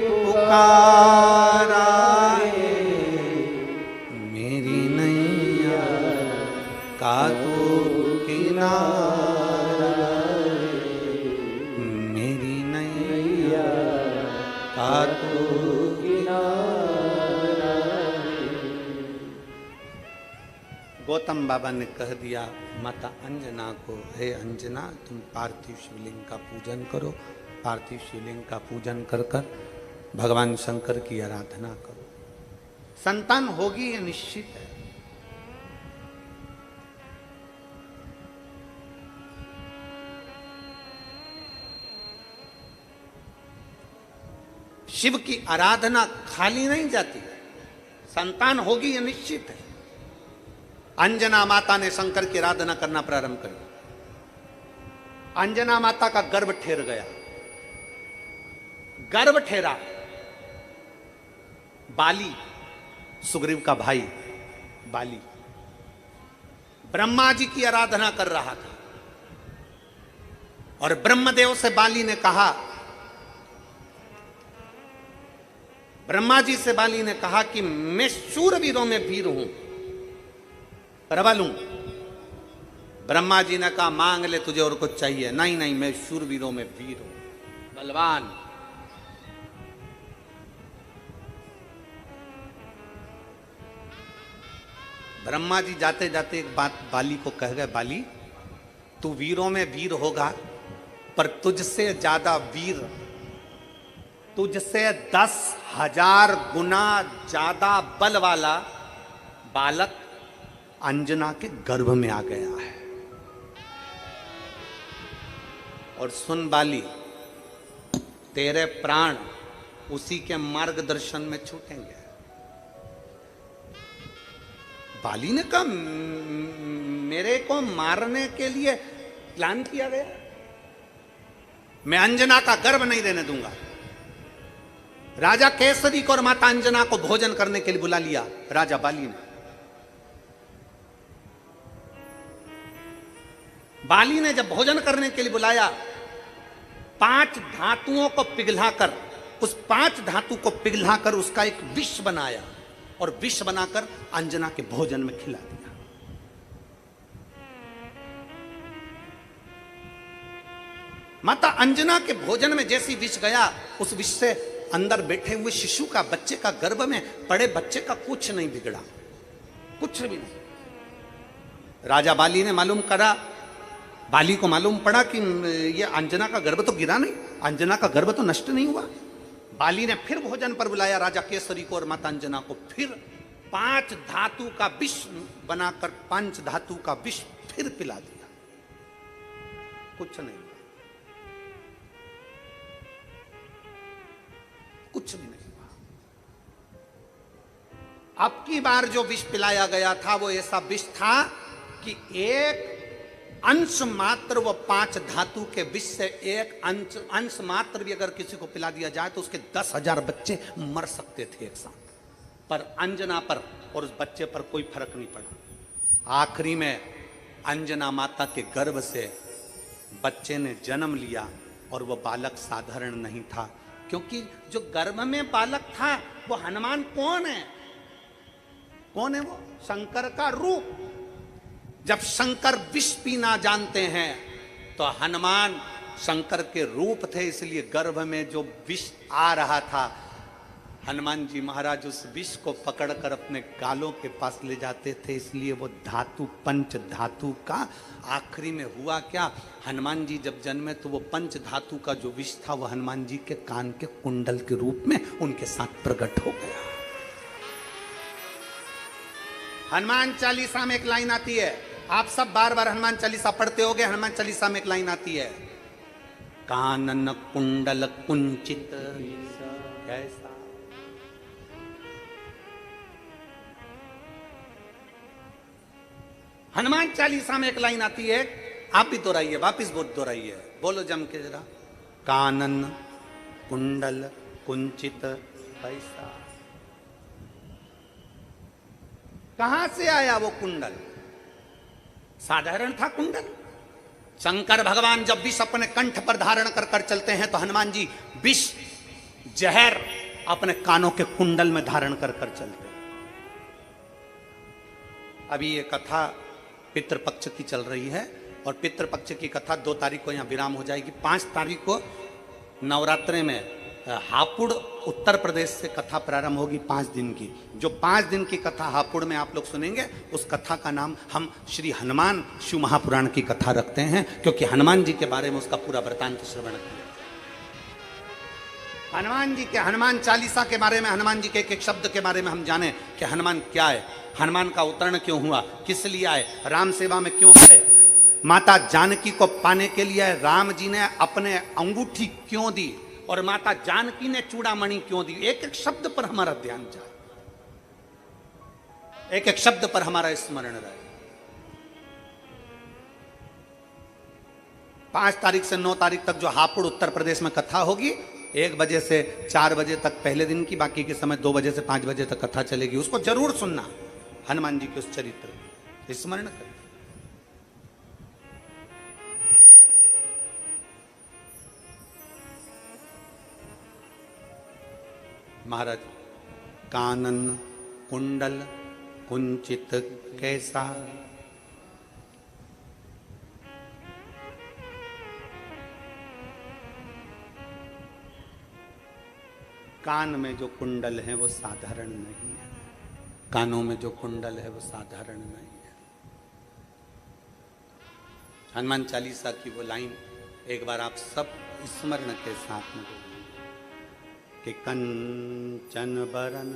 पुकारा है, मेरी नैया का तू किनारा है, मेरी नैया का तू किनारा है। गौतम बाबा ने कह दिया माता अंजना को, हे अंजना तुम पार्थिव शिवलिंग का पूजन करो, पार्थिव शिवलिंग का पूजन कर कर भगवान शंकर की आराधना करो, संतान होगी ये निश्चित है। शिव की आराधना खाली नहीं जाती, संतान होगी ये निश्चित है। अंजना माता ने शंकर की आराधना करना प्रारंभ कर दिया। अंजना माता का गर्भ ठेर गया, गर्भ ठेरा। बाली, सुग्रीव का भाई बाली, ब्रह्मा जी की आराधना कर रहा था और ब्रह्मदेव से बाली ने कहा, ब्रह्मा जी से बाली ने कहा कि मैं शूरवीरों में वीर हूं, प्रबल हूं। ब्रह्मा जी ने कहा मांग ले तुझे और कुछ चाहिए? नहीं नहीं, मैं शूरवीरों में वीर हूं, बलवान। ब्रह्मा जी जाते जाते एक बात बाली को कह गए, बाली तू वीरों में वीर होगा, पर तुझसे ज्यादा वीर, तुझसे 10,000 गुना ज्यादा बल वाला बालक अंजना के गर्भ में आ गया है। और सुन बाली, तेरे प्राण उसी के मार्गदर्शन में छूटेंगे। बाली ने कहा मेरे को मारने के लिए प्लान किया गया, मैं अंजना का गर्भ नहीं देने दूंगा। राजा केसरी को और माता अंजना को भोजन करने के लिए बुला लिया राजा बाली ने। बाली ने जब भोजन करने के लिए बुलाया, 5 धातुओं को पिघलाकर, उस 5 धातु को पिघलाकर उसका एक विष बनाया और विष बनाकर अंजना के भोजन में खिला दिया। माता अंजना के भोजन में जैसी विष गया, उस विष से अंदर बैठे हुए शिशु का, बच्चे का, गर्भ में पड़े बच्चे का कुछ नहीं बिगड़ा, कुछ भी नहीं। राजा बाली ने मालूम करा, बाली को मालूम पड़ा कि ये अंजना का गर्भ तो गिरा नहीं, अंजना का गर्भ तो नष्ट नहीं हुआ। बाली ने फिर भोजन पर बुलाया राजा केसरी को और माता अंजना को, फिर 5 धातु का विष बनाकर 5 धातु का विष फिर पिला दिया, कुछ नहीं, कुछ भी नहीं हुआ। अब की बार जो विष पिलाया गया था वो ऐसा विष था कि एक अंश मात्र, वो 5 धातु के विष से एक अंश मात्र भी अगर किसी को पिला दिया जाए तो उसके 10,000 बच्चे मर सकते थे एक साथ, पर अंजना पर और उस बच्चे पर कोई फर्क नहीं पड़ा। आखिरी में अंजना माता के गर्भ से बच्चे ने जन्म लिया और वो बालक साधारण नहीं था, क्योंकि जो गर्भ में बालक था वो हनुमान कौन है? कौन है वो? शंकर का रूप। जब शंकर विष पीना जानते हैं तो हनुमान शंकर के रूप थे, इसलिए गर्भ में जो विष आ रहा था, हनुमान जी महाराज उस विष को पकड़कर अपने गालों के पास ले जाते थे। इसलिए वो धातु, पंच धातु का आखिरी में हुआ क्या, हनुमान जी जब जन्मे तो वो पंच धातु का जो विष था वो हनुमान जी के कान के कुंडल के रूप में उनके साथ प्रकट हो गया। हनुमान चालीसा में एक लाइन आती है, आप सब बार बार हनुमान चालीसा पढ़ते होगे। हनुमान चालीसा में एक लाइन आती है, कानन कुंडल कुंचित कैसा। हनुमान चालीसा में एक लाइन आती है, आप भी दोहराइए, वापिस दोहराइए, बोलो जम के जरा, कानन कुंडल कुंचित कैसा। कहां से आया वो कुंडल? साधारण था कुंडल? शंकर भगवान जब विष अपने कंठ पर धारण कर कर चलते हैं तो हनुमान जी विष जहर अपने कानों के कुंडल में धारण कर कर चलते हैं। अभी ये कथा पितृपक्ष की चल रही है और पितृपक्ष की कथा 2 तारीख को यहां विराम हो जाएगी। 5 तारीख को नवरात्रे में हापुड़ उत्तर प्रदेश से कथा प्रारंभ होगी 5 दिन की। जो 5 दिन की कथा हापुड़ में आप लोग सुनेंगे, उस कथा का नाम हम श्री हनुमान शिव महापुराण की कथा रखते हैं, क्योंकि हनुमान जी के बारे में उसका पूरा वृतांत श्रवण किया। हनुमान जी के, हनुमान चालीसा के बारे में, हनुमान जी के एक शब्द के बारे में हम जाने कि हनुमान क्या है, हनुमान का अवतरण क्यों हुआ, किस लिए आए, राम सेवा में क्यों आए, माता जानकी को पाने के लिए राम जी ने अपने अंगूठी क्यों दी और माता जानकी ने चूड़ामणि क्यों दी। एक एक शब्द पर हमारा ध्यान जाए, एक एक शब्द पर हमारा स्मरण रहे। 5 तारीख से 9 तारीख तक जो हापुड़ उत्तर प्रदेश में कथा होगी, 1 बजे से 4 बजे तक पहले दिन की, बाकी के समय 2 बजे से 5 बजे तक कथा चलेगी। उसको जरूर सुनना, हनुमान जी के उस चरित्र स्मरण करें। महाराज, कानन कुंडल कुंचित कैसा, कान में जो कुंडल है वो साधारण नहीं है, कानों में जो कुंडल है वो साधारण नहीं है। हनुमान चालीसा की वो लाइन एक बार आप सब स्मरण के साथ में बोलिए कि कंचन बरन।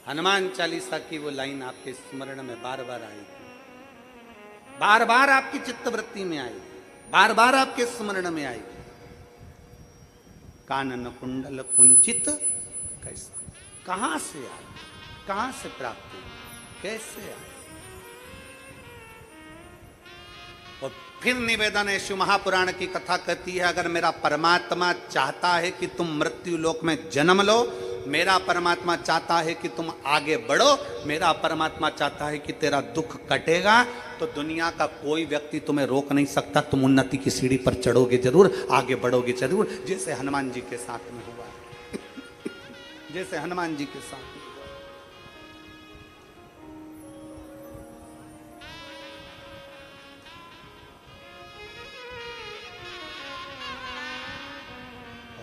हनुमान चालीसा की वो लाइन आपके स्मरण में बार बार आएगी, बार बार आपकी चित्तवृत्ति में आएगी, बार बार आपके स्मरण में आएगी। कानन कुंडल कुंचित कैसा, कहां से आए, कहां से प्राप्त हुआ, कैसे आए। और फिर निवेदन है, शिव महापुराण की कथा कहती है, अगर मेरा परमात्मा चाहता है कि तुम मृत्यु लोक में जन्म लो, मेरा परमात्मा चाहता है कि तुम आगे बढ़ो, मेरा परमात्मा चाहता है कि तेरा दुख कटेगा, तो दुनिया का कोई व्यक्ति तुम्हें रोक नहीं सकता। तुम उन्नति की सीढ़ी पर चढ़ोगे जरूर, आगे बढ़ोगे जरूर, जैसे हनुमान जी के साथ में हुआ जैसे हनुमान जी के साथ।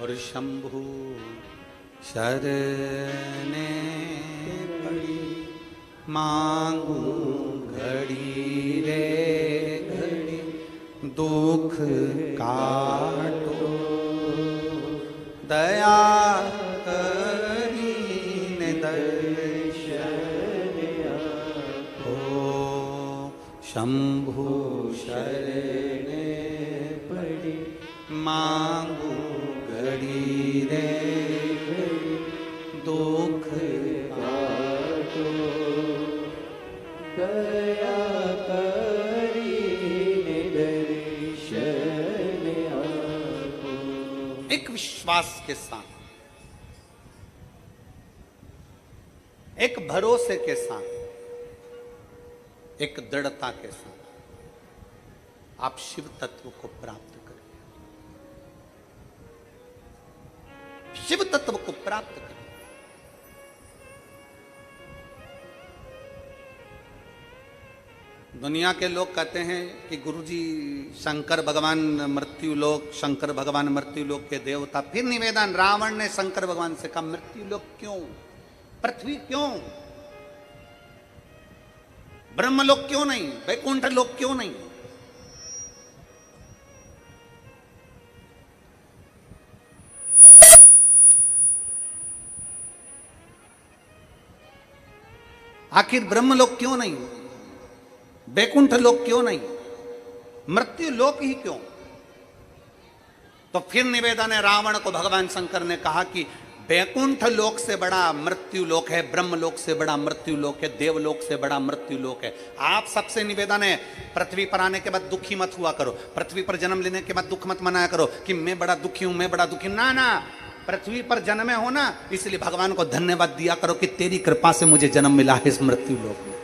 और शंभु शरणे पड़ी मांगू घड़ी रे घड़ी, दुख काटो दया करीने दर्शन आपो। शंभु शरणे पड़ी मांगू घड़ी रे घड़ी, दुख काटो दया करीने दर्शन आपो। एक विश्वास के साथ, एक भरोसे के साथ, एक दृढ़ता के साथ आप शिव तत्व को प्राप्त करें, शिव तत्व को प्राप्त करें। दुनिया के लोग कहते हैं कि गुरुजी शंकर भगवान मृत्यु लोक, शंकर भगवान मृत्यु लोक के देवता। फिर निवेदन, रावण ने शंकर भगवान से कहा, मृत्यु लोक क्यों, पृथ्वी क्यों, ब्रह्मलोक क्यों नहीं, वैकुंठ लोक क्यों नहीं? आखिर ब्रह्मलोक क्यों नहीं, वैकुंठ लोक क्यों नहीं, मृत्यु लोक ही क्यों? तो फिर निवेदन है, रावण को भगवान शंकर ने कहा कि वैकुंठ लोक से बड़ा मृत्यु लोक है, ब्रह्म लोक से बड़ा मृत्यु लोक है, देवलोक से बड़ा मृत्यु लोक है। आप सबसे निवेदन है, पृथ्वी पर आने के बाद दुखी मत हुआ करो, पृथ्वी पर जन्म लेने के बाद दुख मत मनाया करो कि मैं बड़ा दुखी हूं, मैं बड़ा दुखी। ना ना, पृथ्वी पर जन्मे हो ना, इसलिए भगवान को धन्यवाद दिया करो कि तेरी कृपा से मुझे जन्म मिला है इस मृत्यु लोक में,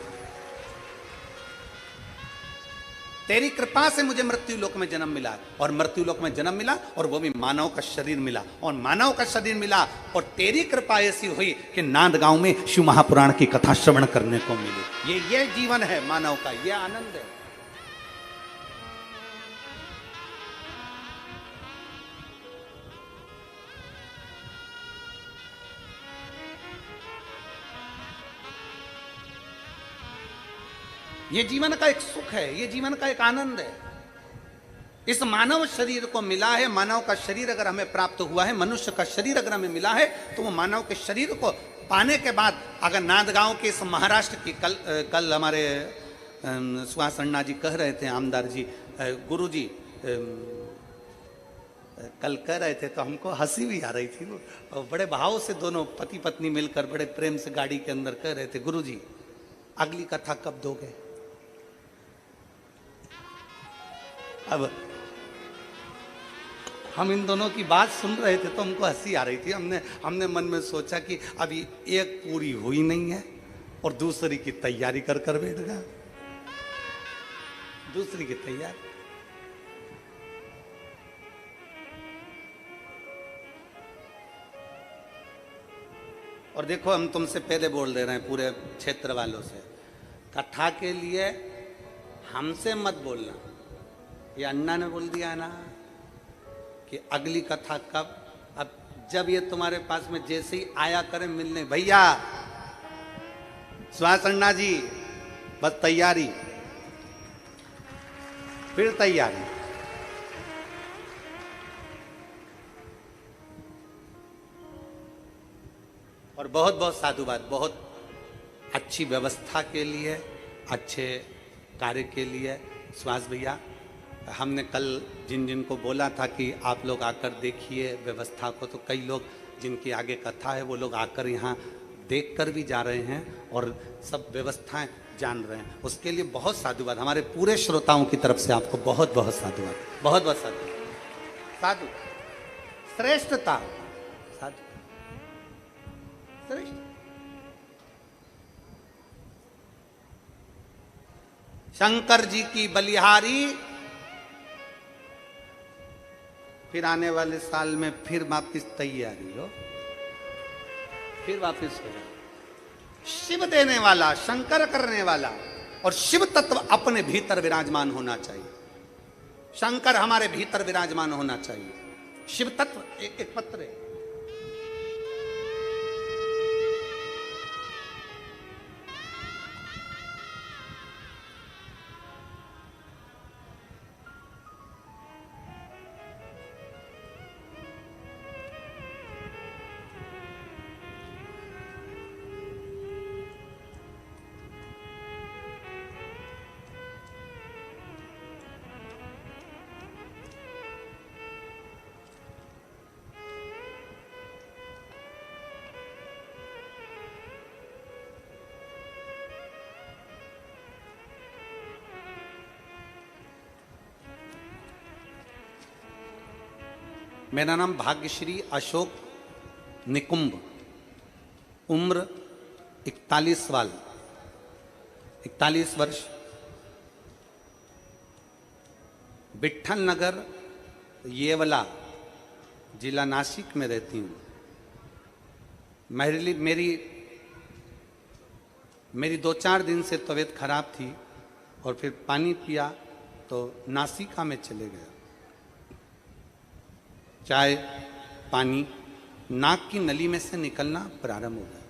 तेरी कृपा से मुझे मृत्यु लोक में जन्म मिला। और मृत्यु लोक में जन्म मिला, और वो भी मानव का शरीर मिला, और मानव का शरीर मिला, और तेरी कृपा ऐसी हुई कि नांद गांव में शिव महापुराण की कथा श्रवण करने को मिली। ये जीवन है मानव का, ये आनंद है। ये जीवन का एक सुख है, ये जीवन का एक आनंद है। इस मानव शरीर को मिला है, मानव का शरीर अगर हमें प्राप्त हुआ है, मनुष्य का शरीर अगर हमें मिला है, तो वो मानव के शरीर को पाने के बाद, अगर नांदगांव के इस महाराष्ट्र की कल हमारे सुहास अन्ना जी कह रहे थे, आमदार जी, गुरु जी कल कह रहे थे, तो हमको हंसी भी आ रही थी। वो बड़े भाव से दोनों पति पत्नी मिलकर बड़े प्रेम से गाड़ी के अंदर कह रहे थे, गुरु जी अगली कथा कब दोगे? अब हम इन दोनों की बात सुन रहे थे तो हमको हंसी आ रही थी। हमने मन में सोचा कि अभी एक पूरी हुई नहीं है और दूसरी की तैयारी कर बैठ गया, दूसरी की तैयारी। और देखो, हम तुमसे पहले बोल दे रहे हैं पूरे क्षेत्र वालों से, कथा के लिए हमसे मत बोलना। ये अन्ना ने बोल दिया ना कि अगली कथा कब। अब जब ये तुम्हारे पास में जैसे ही आया करें मिलने, भैया सुहास अन्ना जी बस तैयारी, फिर तैयारी। और बहुत बहुत साधुवाद, बहुत अच्छी व्यवस्था के लिए, अच्छे कार्य के लिए। सुहास भैया, हमने कल जिन को बोला था कि आप लोग आकर देखिए व्यवस्था को, तो कई लोग जिनकी आगे कथा है वो लोग आकर यहाँ देख कर भी जा रहे हैं, और सब व्यवस्थाएं जान रहे हैं, उसके लिए बहुत साधुवाद। हमारे पूरे श्रोताओं की तरफ से आपको बहुत बहुत साधुवाद, बहुत बहुत साधुवाद। साधु श्रेष्ठता, साधु श्रेष्ठ। शंकर जी की बलिहारी, फिर आने वाले साल में फिर वापिस तैयारी हो, फिर वापिस हो जाए। शिव देने वाला, शंकर करने वाला, और शिव तत्व अपने भीतर विराजमान होना चाहिए। शंकर हमारे भीतर विराजमान होना चाहिए। शिव तत्व एक एक पत्र है। मेरा नाम भाग्यश्री अशोक निकुंभ, उम्र 41 वर्ष, विट्ठल नगर येवला, जिला नासिक में रहती हूँ। मेरी 2-4 दिन से तबीयत खराब थी और फिर पानी पिया तो नासिका में चले गया। चाय पानी नाक की नली में से निकलना प्रारंभ हो गया।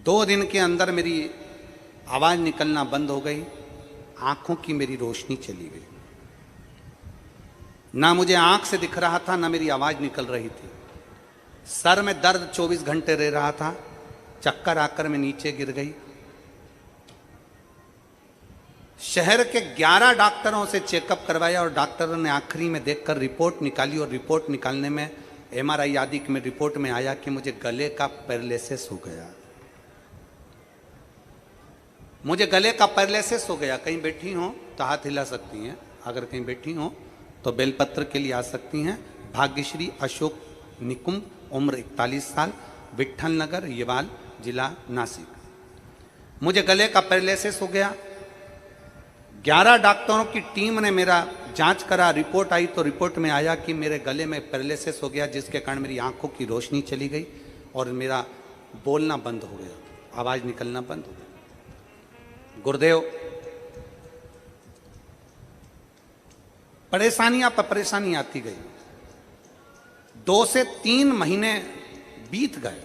2 दिन के अंदर मेरी आवाज निकलना बंद हो गई, आंखों की मेरी रोशनी चली गई। ना मुझे आंख से दिख रहा था, ना मेरी आवाज निकल रही थी। सर में दर्द 24 घंटे रह रहा था। चक्कर आकर मैं नीचे गिर गई। शहर के 11 डॉक्टरों से चेकअप करवाया और डॉक्टरों ने आखिरी में देखकर रिपोर्ट निकाली, और रिपोर्ट निकालने में MRI आदि में रिपोर्ट में आया कि मुझे गले का पैरालिसिस हो गया। मुझे गले का पैरालिसिस हो गया। कहीं बैठी हो तो हाथ हिला सकती हैं, अगर कहीं बैठी हो तो बेलपत्र के लिए आ सकती हैं। भाग्यश्री अशोक निकुंभ, उम्र 41 साल, विट्ठल नगर येवाल, जिला नासिक। मुझे गले का पैरालिसिस हो गया। 11 डॉक्टरों की टीम ने मेरा जांच करा, रिपोर्ट आई तो रिपोर्ट में आया कि मेरे गले में पैरालिसिस हो गया, जिसके कारण मेरी आंखों की रोशनी चली गई और मेरा बोलना बंद हो गया, आवाज निकलना बंद हो गया। गुरुदेव, परेशानियां पर परेशानी आती गई। 2 से 3 महीने बीत गए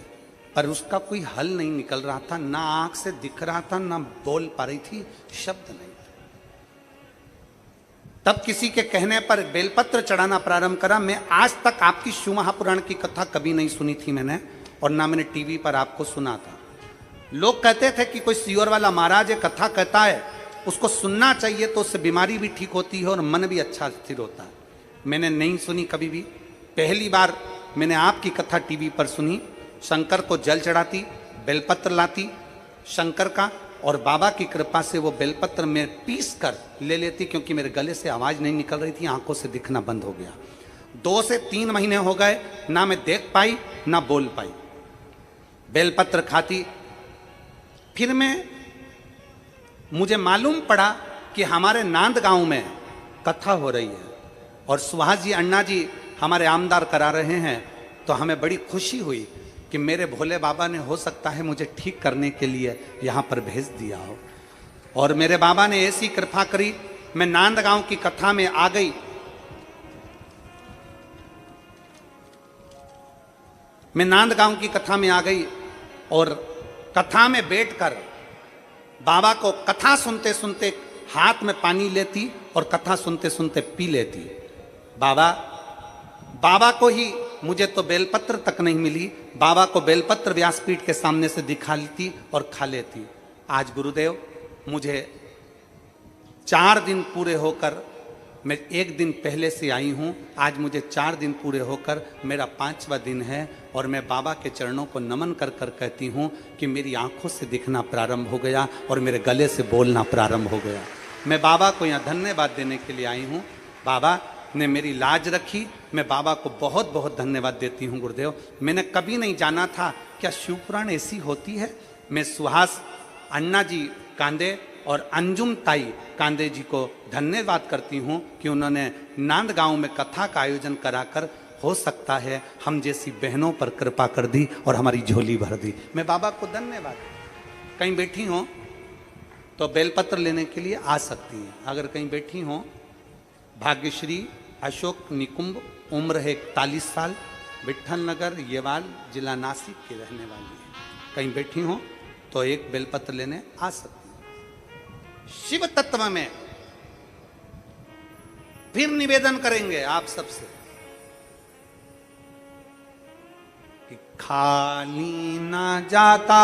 पर उसका कोई हल नहीं निकल रहा था। ना आंख से दिख रहा था, ना बोल पा रही थी, शब्द नहीं। तब किसी के कहने पर बेलपत्र चढ़ाना प्रारंभ करा। मैं आज तक आपकी शिव महापुराण की कथा कभी नहीं सुनी थी मैंने, और ना मैंने टीवी पर आपको सुना था। लोग कहते थे कि कोई सियोर वाला महाराज ये कथा कहता है, उसको सुनना चाहिए तो उससे बीमारी भी ठीक होती है और मन भी अच्छा स्थिर होता है। मैंने नहीं सुनी कभी भी। पहली बार मैंने आपकी कथा टीवी पर सुनी। शंकर को जल चढ़ाती, बेलपत्र लाती शंकर का, और बाबा की कृपा से वो बेलपत्र में पीस कर ले लेती, क्योंकि मेरे गले से आवाज नहीं निकल रही थी, आंखों से दिखना बंद हो गया। 2 से 3 महीने हो गए, ना मैं देख पाई ना बोल पाई। बेलपत्र खाती। फिर मुझे मालूम पड़ा कि हमारे नांद गांव में कथा हो रही है और सुहास जी, अन्ना जी हमारे आमदार करा रहे हैं। तो हमें बड़ी खुशी हुई कि मेरे भोले बाबा ने हो सकता है मुझे ठीक करने के लिए यहाँ पर भेज दिया हो। और मेरे बाबा ने ऐसी कृपा करी, मैं नांदगांव की कथा में आ गई। मैं नांदगांव की कथा में आ गई और कथा में बैठकर बाबा को कथा सुनते सुनते हाथ में पानी लेती और कथा सुनते सुनते पी लेती। बाबा को ही, मुझे तो बेलपत्र तक नहीं मिली, बाबा को बेलपत्र व्यासपीठ के सामने से दिखा लेती और खा लेती। आज गुरुदेव, मुझे 4 दिन पूरे होकर मैं एक दिन पहले से आई हूँ, आज मुझे 4 दिन पूरे होकर मेरा 5वां दिन है और मैं बाबा के चरणों को नमन कर कर कहती हूँ कि मेरी आंखों से दिखना प्रारंभ हो गया और मेरे गले से बोलना प्रारंभ हो गया। मैं बाबा को यहाँ धन्यवाद देने के लिए आई हूँ। बाबा ने मेरी लाज रखी, मैं बाबा को बहुत बहुत धन्यवाद देती हूँ गुरुदेव। मैंने कभी नहीं जाना था क्या शिवपुराण ऐसी होती है। मैं सुहास अन्ना जी कांदे और अंजुम ताई कांदे जी को धन्यवाद करती हूँ कि उन्होंने नांद गांव में कथा का आयोजन कराकर हो सकता है हम जैसी बहनों पर कृपा कर दी और हमारी झोली भर दी। मैं बाबा को धन्यवाद। कहीं बैठी हो तो बेलपत्र लेने के लिए आ सकती हैं। अगर कहीं बैठी हो, भाग्यश्री अशोक निकुंभ, उम्र है 41 साल, विठल नगर येवाल, जिला नासिक की रहने वाली है। कहीं बैठी हो तो एक बेलपत्र लेने आ सकती। शिव तत्व में फिर निवेदन करेंगे आप सबसे कि खाली ना जाता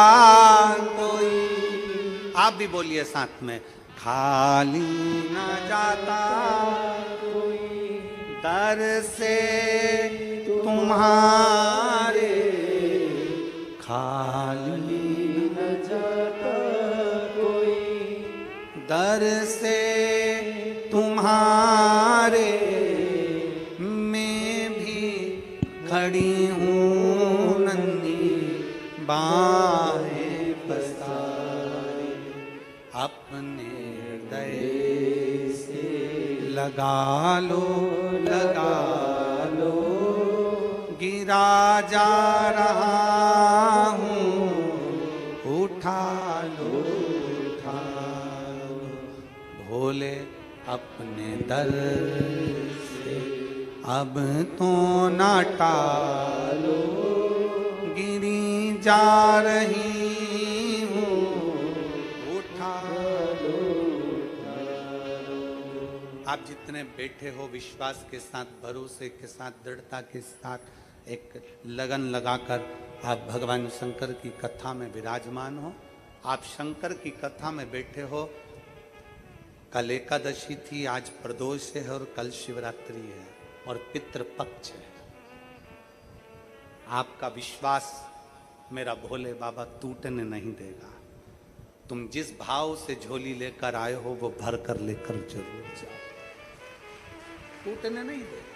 कोई, आप भी बोलिए साथ में, खाली ना जाता कोई दर से तुम्हारे, खाली ना जाता दर से तुम्हारे, मैं भी खड़ी हूँ नन्ही बाहें पसारे, अपने हृदय से लगा लो गिरा जा रहा हूँ, उठा लो भोले अपने दर से, अब तो ना टालो, गिरी जा रही हूँ, उठा लो। आप जितने बैठे हो विश्वास के साथ, भरोसे के साथ, दृढ़ता के साथ एक लगन लगाकर आप भगवान शंकर की कथा में विराजमान हो। आप शंकर की कथा में बैठे हो। कल एकादशी थी, आज प्रदोष है और कल शिवरात्रि है और पितृपक्ष है। आपका विश्वास मेरा भोले बाबा टूटने नहीं देगा। तुम जिस भाव से झोली लेकर आए हो वो भर कर लेकर जरूर जाओ, टूटने नहीं देगा।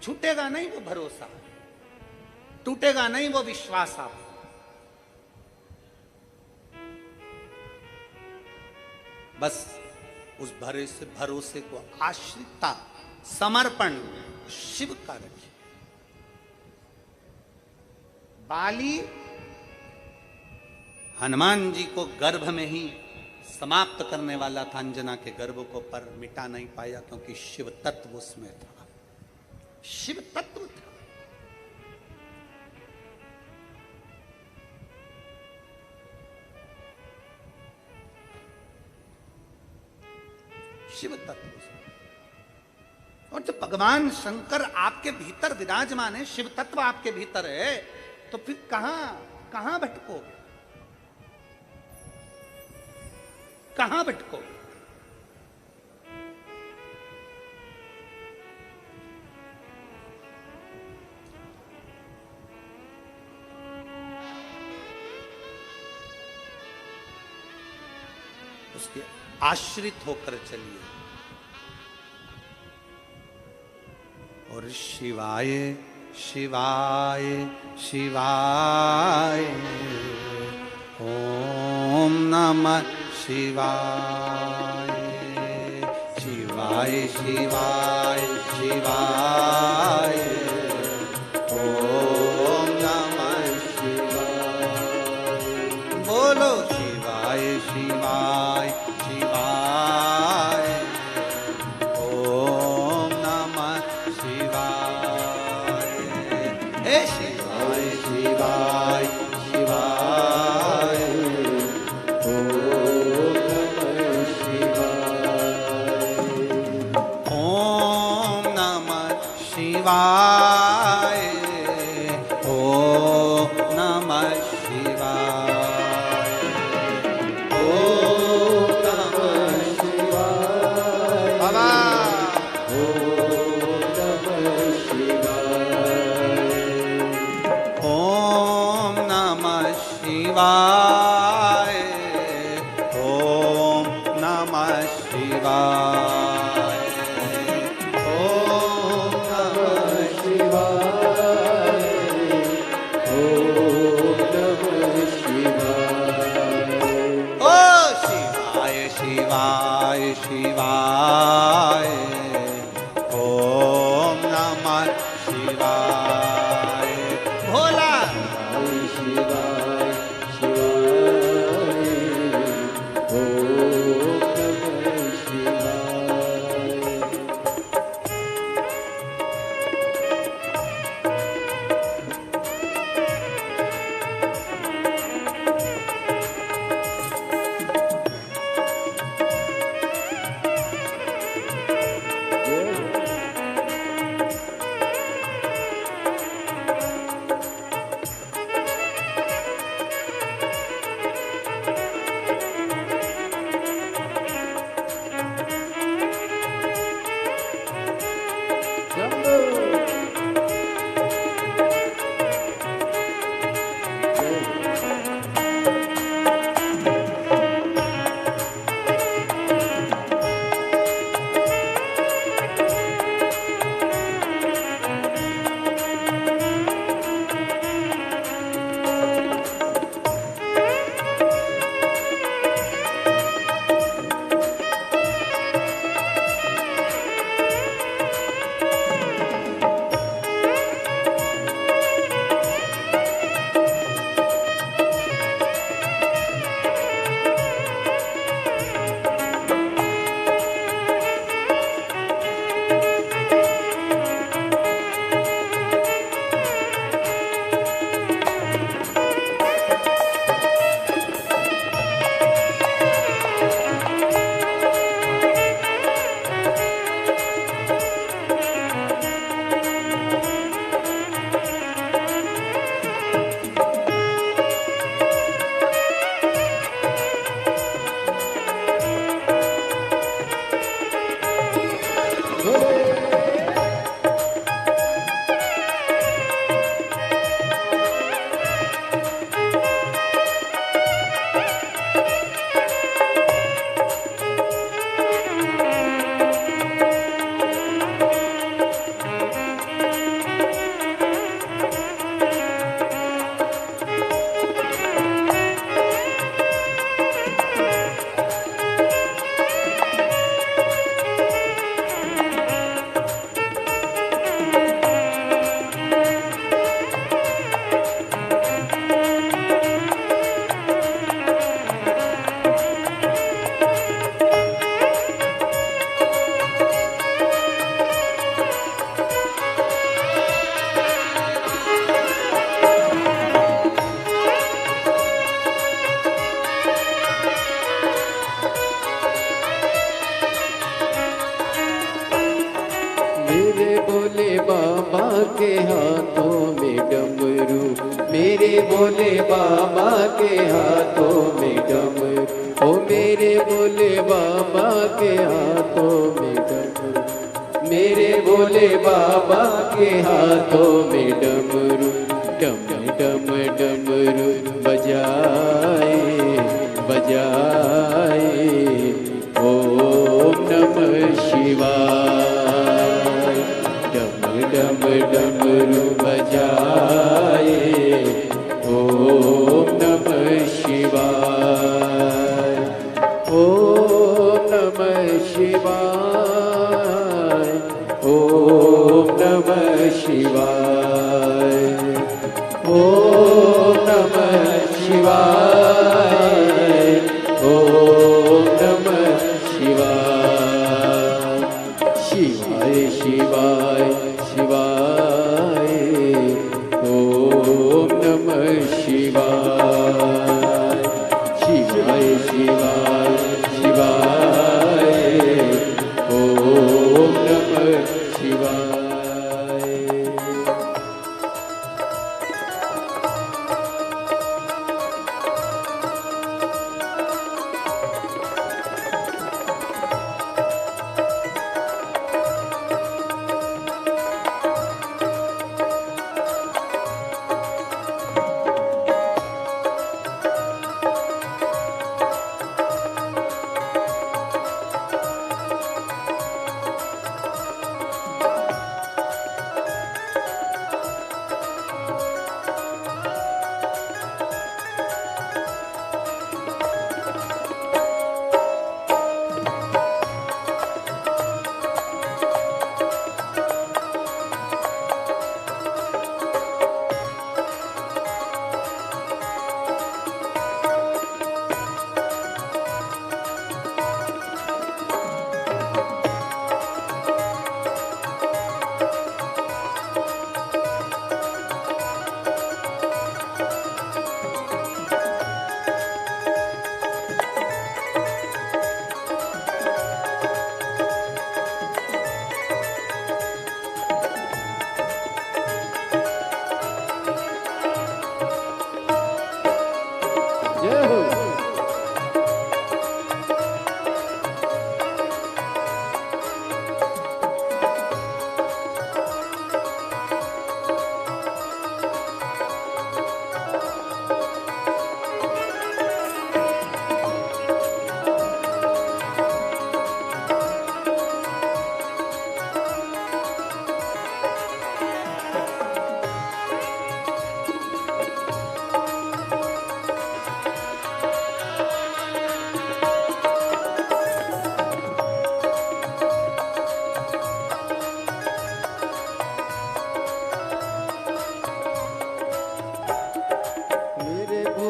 छूटेगा नहीं वो भरोसा, टूटेगा नहीं वो विश्वास। आप बस उस भरोसे को आश्रितता, समर्पण शिव का रखिए। बाली हनुमान जी को गर्भ में ही समाप्त करने वाला था, अंजना के गर्भ को, पर मिटा नहीं पाया क्योंकि शिव तत्व उसमें था, शिव तत्व था। शिव तत्व। और जब भगवान शंकर आपके भीतर विराजमान है, शिव तत्व आपके भीतर है, तो फिर कहां भटकोगे, कहां भटकोगे? उसके आश्रित होकर चलिए। और शिवाय शिवाय शिवाय, ओम नमः शिवाय, शिवाय शिवाय शिवाय, ओम नमः शिवाय। बोलो शिवाय शिवाय शिवाय, ओम नमः शिवाय। हे शिवाय शिवाय शिवाय, ओम नमः शिवाय, ओम नमः शिवाय। शिवाय, ओम नमः शिवाय, ओम नमः शिवाय, ओम नमः शिवाय। ओ शिवाय शिवाय शिवाय, ओम नमः शिवाय। भोला शिवाय शिवाय, ओम नमः शिवाय। बाबा के हाथों में डमरू, मेरे भोले बाबा के हाथों में डमरू, ओ मेरे भोले बाबा के हाथों में डमरू, मेरे भोले बाबा के हाथों में डमरू, डम डम डमरू बजाए बजाए, ओम नमः शिवाय। डम डमरू बजाए, ओम नमः शिवाय, ओम नमः शिवाय, ओम नमः शिवाय, ओम नमः शिवाय, ओम नमः शिवाय, शिवाय शिवाय शिवाय, ओम नमः शिवाय, शिवाय शिवाय शिवाय, ओम नमः शिवाय।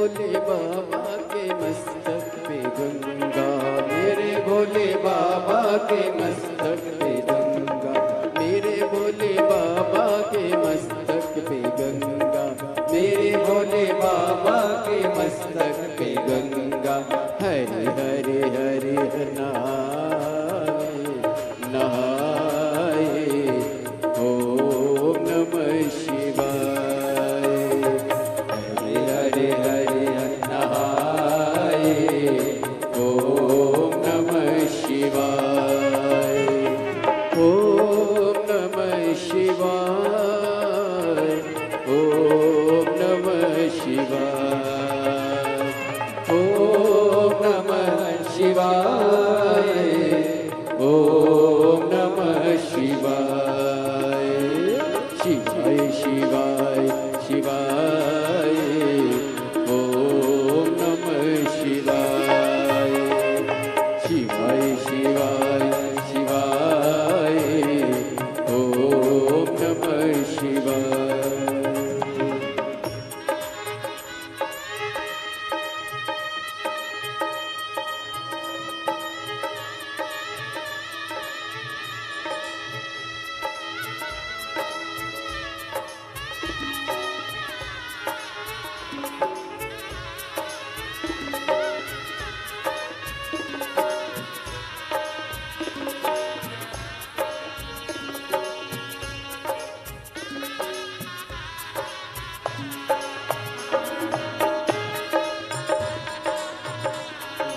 भोले बाबा के मस्तक पे गंगा, मेरे भोले बाबा के मस्तक पे गंगा, मेरे भोले बाबा के मस्तक पे गंगा, मेरे भोले बाबा के मस्तक पे गंगा। हरे हरे हरे नहाए नहाए, ओम नमः शिवाय। हरे हरे हरे नहाए, ओम नमः शिवाय। ओम नमः शिवाय, ओम नमः शिवाय, ओम नमः शिवाय, ओम नमः शिवाय। शिवाय शिवाय शिवाय, ओम नमः शिवाय। शिवाय शिवाय शिवाय, ओम नमः शिवाय।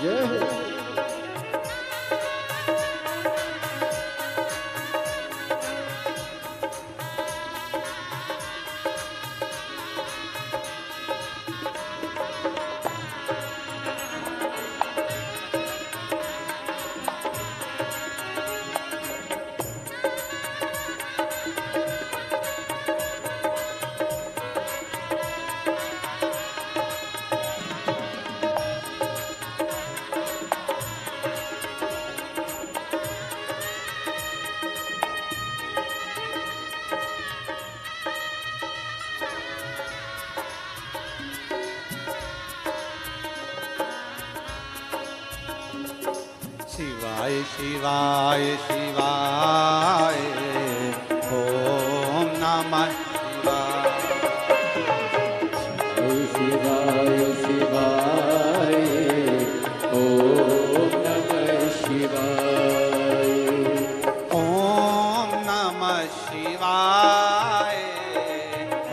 जय हो। शिवाय शिवाय शिवाय, ओम नमः शिवाय। शिवाय शिवाय, ओम नमः शिवाय। ओम नमः शिवाय,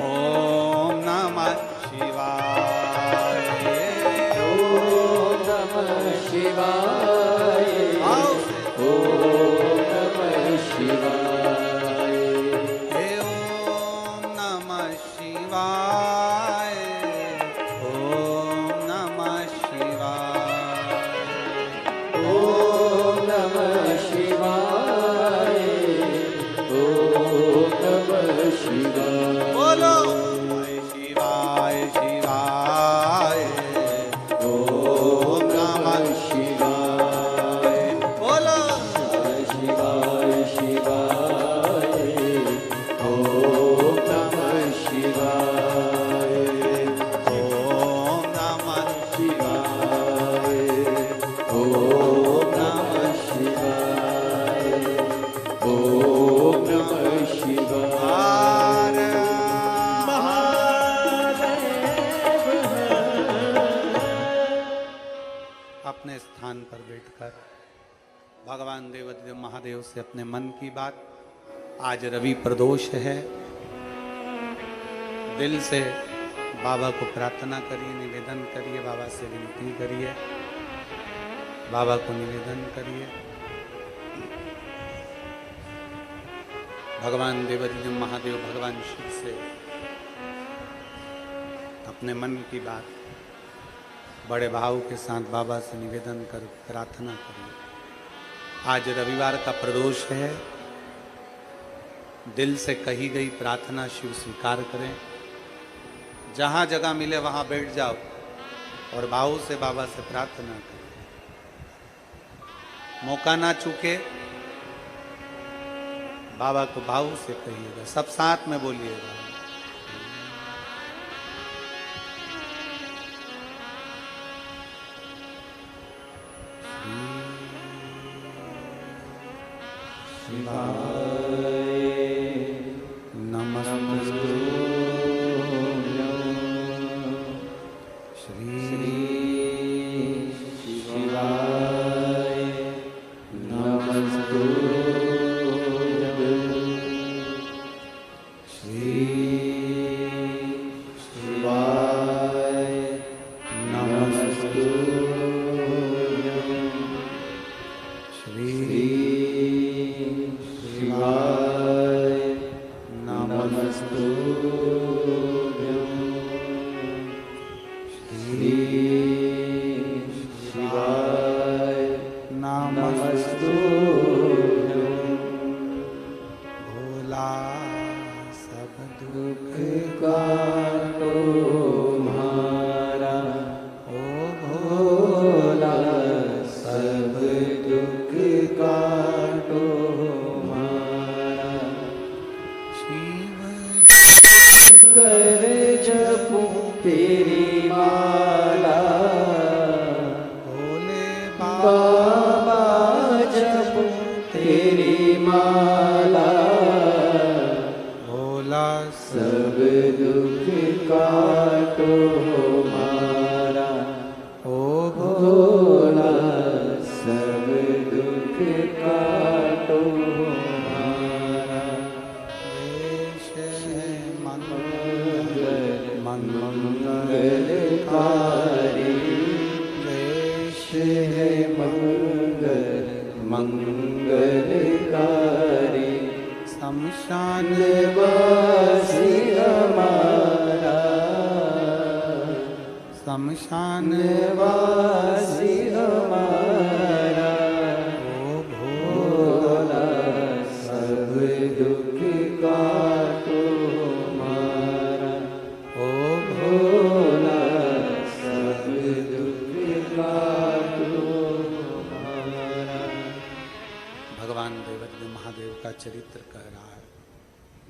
ओम नमः शिवाय। ओम नमः शिवाय, ओम नमः शिवाय। हे ओम नमः शिवाय, ओम नमः शिवाय। ओम नमः शिवाय, ओम नमः शिवाय। बोलो शिवाय शिवाय, ओम नमः शिवाय। बोलो शिवाय शिवाय, ओम नमः शिवाय। ओम नमः शिवाय, ओम नमः शिवाय, ओम नमः शिवाय। अपने स्थान पर बैठकर भगवान देवाधिदेव महादेव से अपने मन की बात, आज रवि प्रदोष है, दिल से बाबा को प्रार्थना करिए, निवेदन करिए, बाबा से विनती करिए, बाबा को निवेदन करिए। भगवान देवाधिदेव महादेव भगवान शिव से अपने मन की बात बड़े भाव के साथ बाबा से निवेदन कर प्रार्थना करिए। आज रविवार का प्रदोष है, दिल से कही गई प्रार्थना शिव स्वीकार करें। जहां जगह मिले वहां बैठ जाओ और भाव से बाबा से प्रार्थना करें। मौका ना चूके, बाबा को भाव से कहिएगा, सब साथ में बोलिएगा।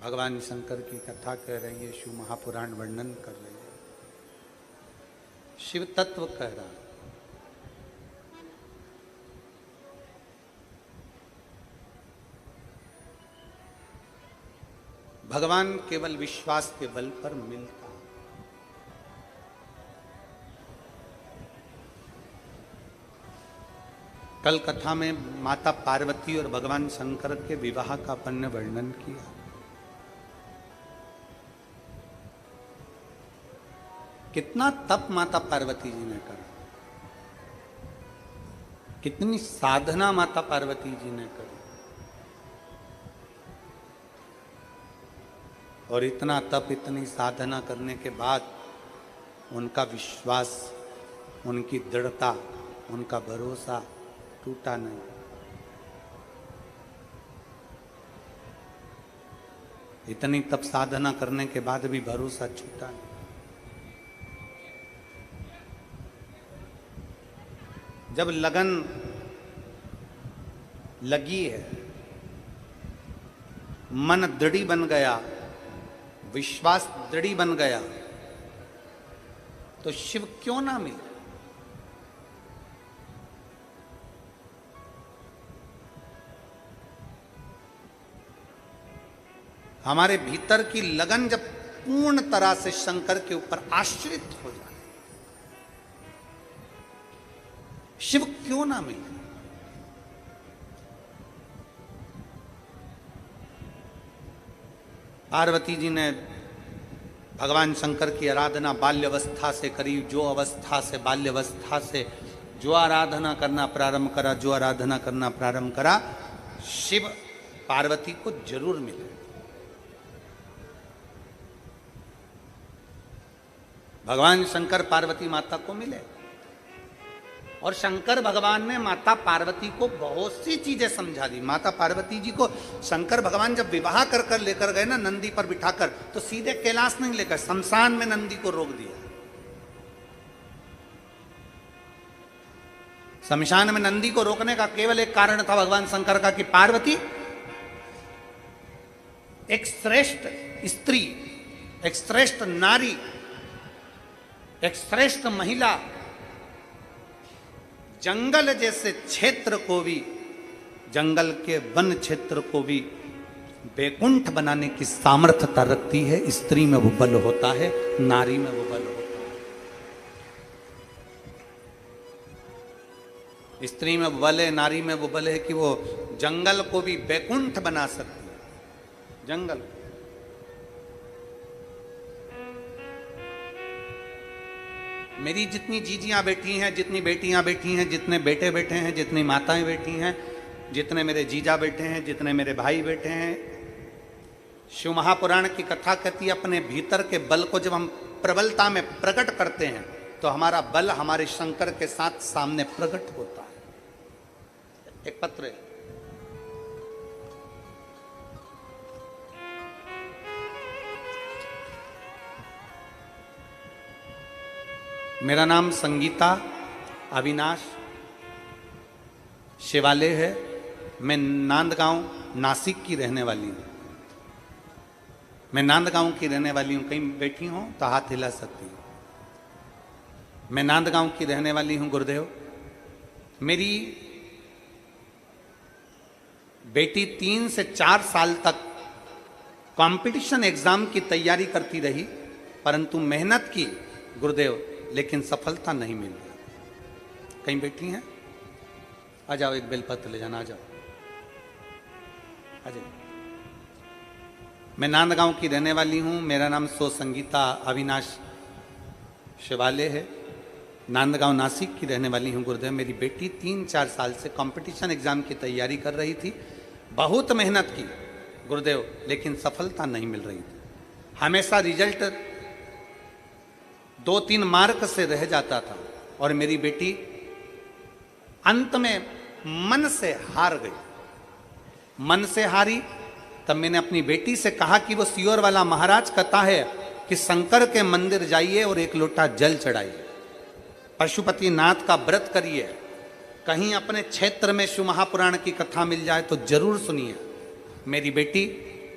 भगवान शंकर की कथा कह रही है, शिव महापुराण वर्णन कर रही है, शिव तत्व कह रहा है। भगवान केवल विश्वास के बल पर मिलता है। कल कथा में माता पार्वती और भगवान शंकर के विवाह का अपन ने वर्णन किया। कितना तप माता पार्वती जी ने करा, कितनी साधना माता पार्वती जी ने करी, और इतना तप इतनी साधना करने के बाद उनका विश्वास, उनकी दृढ़ता, उनका भरोसा टूटा नहीं। इतनी तप साधना करने के बाद भी भरोसा छूटा नहीं। जब लगन लगी है, मन दृढ़ी बन गया, विश्वास दृढ़ी बन गया, तो शिव क्यों ना मिले? हमारे भीतर की लगन जब पूर्ण तरह से शंकर के ऊपर आश्रित हो जाए, शिव क्यों ना मिले? पार्वती जी ने भगवान शंकर की आराधना बाल्यावस्था से करी। जो अवस्था से, बाल्यावस्था से जो आराधना करना प्रारंभ करा, जो आराधना करना प्रारंभ करा, शिव पार्वती को जरूर मिले। भगवान शंकर पार्वती माता को मिले, और शंकर भगवान ने माता पार्वती को बहुत सी चीजें समझा दी। माता पार्वती जी को शंकर भगवान जब विवाह कर कर लेकर गए ना नंदी पर बिठाकर, तो सीधे कैलाश नहीं लेकर, शमशान में नंदी को रोक दिया। शमशान में नंदी को रोकने का केवल एक कारण था भगवान शंकर का कि पार्वती एक श्रेष्ठ स्त्री, एक श्रेष्ठ नारी, एक श्रेष्ठ महिला जंगल जैसे क्षेत्र को भी जंगल के वन क्षेत्र को भी वैकुंठ बनाने की सामर्थ्यता रखती है। स्त्री में वो बल होता है, नारी में वो बल होता है। स्त्री में वो बल है, नारी में वो बल है कि वो जंगल को भी वैकुंठ बना सकती है। जंगल मेरी जितनी जीजियां बैठी हैं, जितनी बेटियां बैठी हैं, जितने बेटे बैठे हैं, जितनी माताएं बैठी हैं, जितने मेरे जीजा बैठे हैं, जितने मेरे भाई बैठे हैं, शिव महापुराण की कथा कहती है अपने भीतर के बल को जब हम प्रबलता में प्रकट करते हैं तो हमारा बल हमारे शंकर के साथ सामने प्रकट होता है। एक पत्र है, मेरा नाम संगीता अविनाश शिवालय है। मैं नांदगांव नासिक की रहने वाली हूँ। मैं नांदगांव की रहने वाली हूँ। कहीं बैठी हूँ तो हाथ हिला सकती हूँ। मैं नांदगांव की रहने वाली हूँ गुरुदेव। मेरी बेटी 3 से 4 साल तक कंपटीशन एग्जाम की तैयारी करती रही, परंतु मेहनत की गुरुदेव, लेकिन सफलता नहीं मिली। कहीं बैठी हैं? आ जाओ, एक बेलपत्र ले जाना, आ जाओ, आ जाओ। मैं नांदगांव की रहने वाली हूं। मेरा नाम संगीता अविनाश शिवालय है। नांदगांव नासिक की रहने वाली हूं गुरुदेव। मेरी बेटी 3-4 साल से कंपटीशन एग्जाम की तैयारी कर रही थी। बहुत मेहनत की गुरुदेव, लेकिन सफलता नहीं मिल रही थी। हमेशा रिजल्ट 2-3 मार्क से रह जाता था और मेरी बेटी अंत में मन से हार गई। मन से हारी तब मैंने अपनी बेटी से कहा कि वो सियोर वाला महाराज कहता है कि शंकर के मंदिर जाइए और 1 लोटा जल चढ़ाइए, पशुपति नाथ का व्रत करिए, कहीं अपने क्षेत्र में शिव महापुराण की कथा मिल जाए तो जरूर सुनिए। मेरी बेटी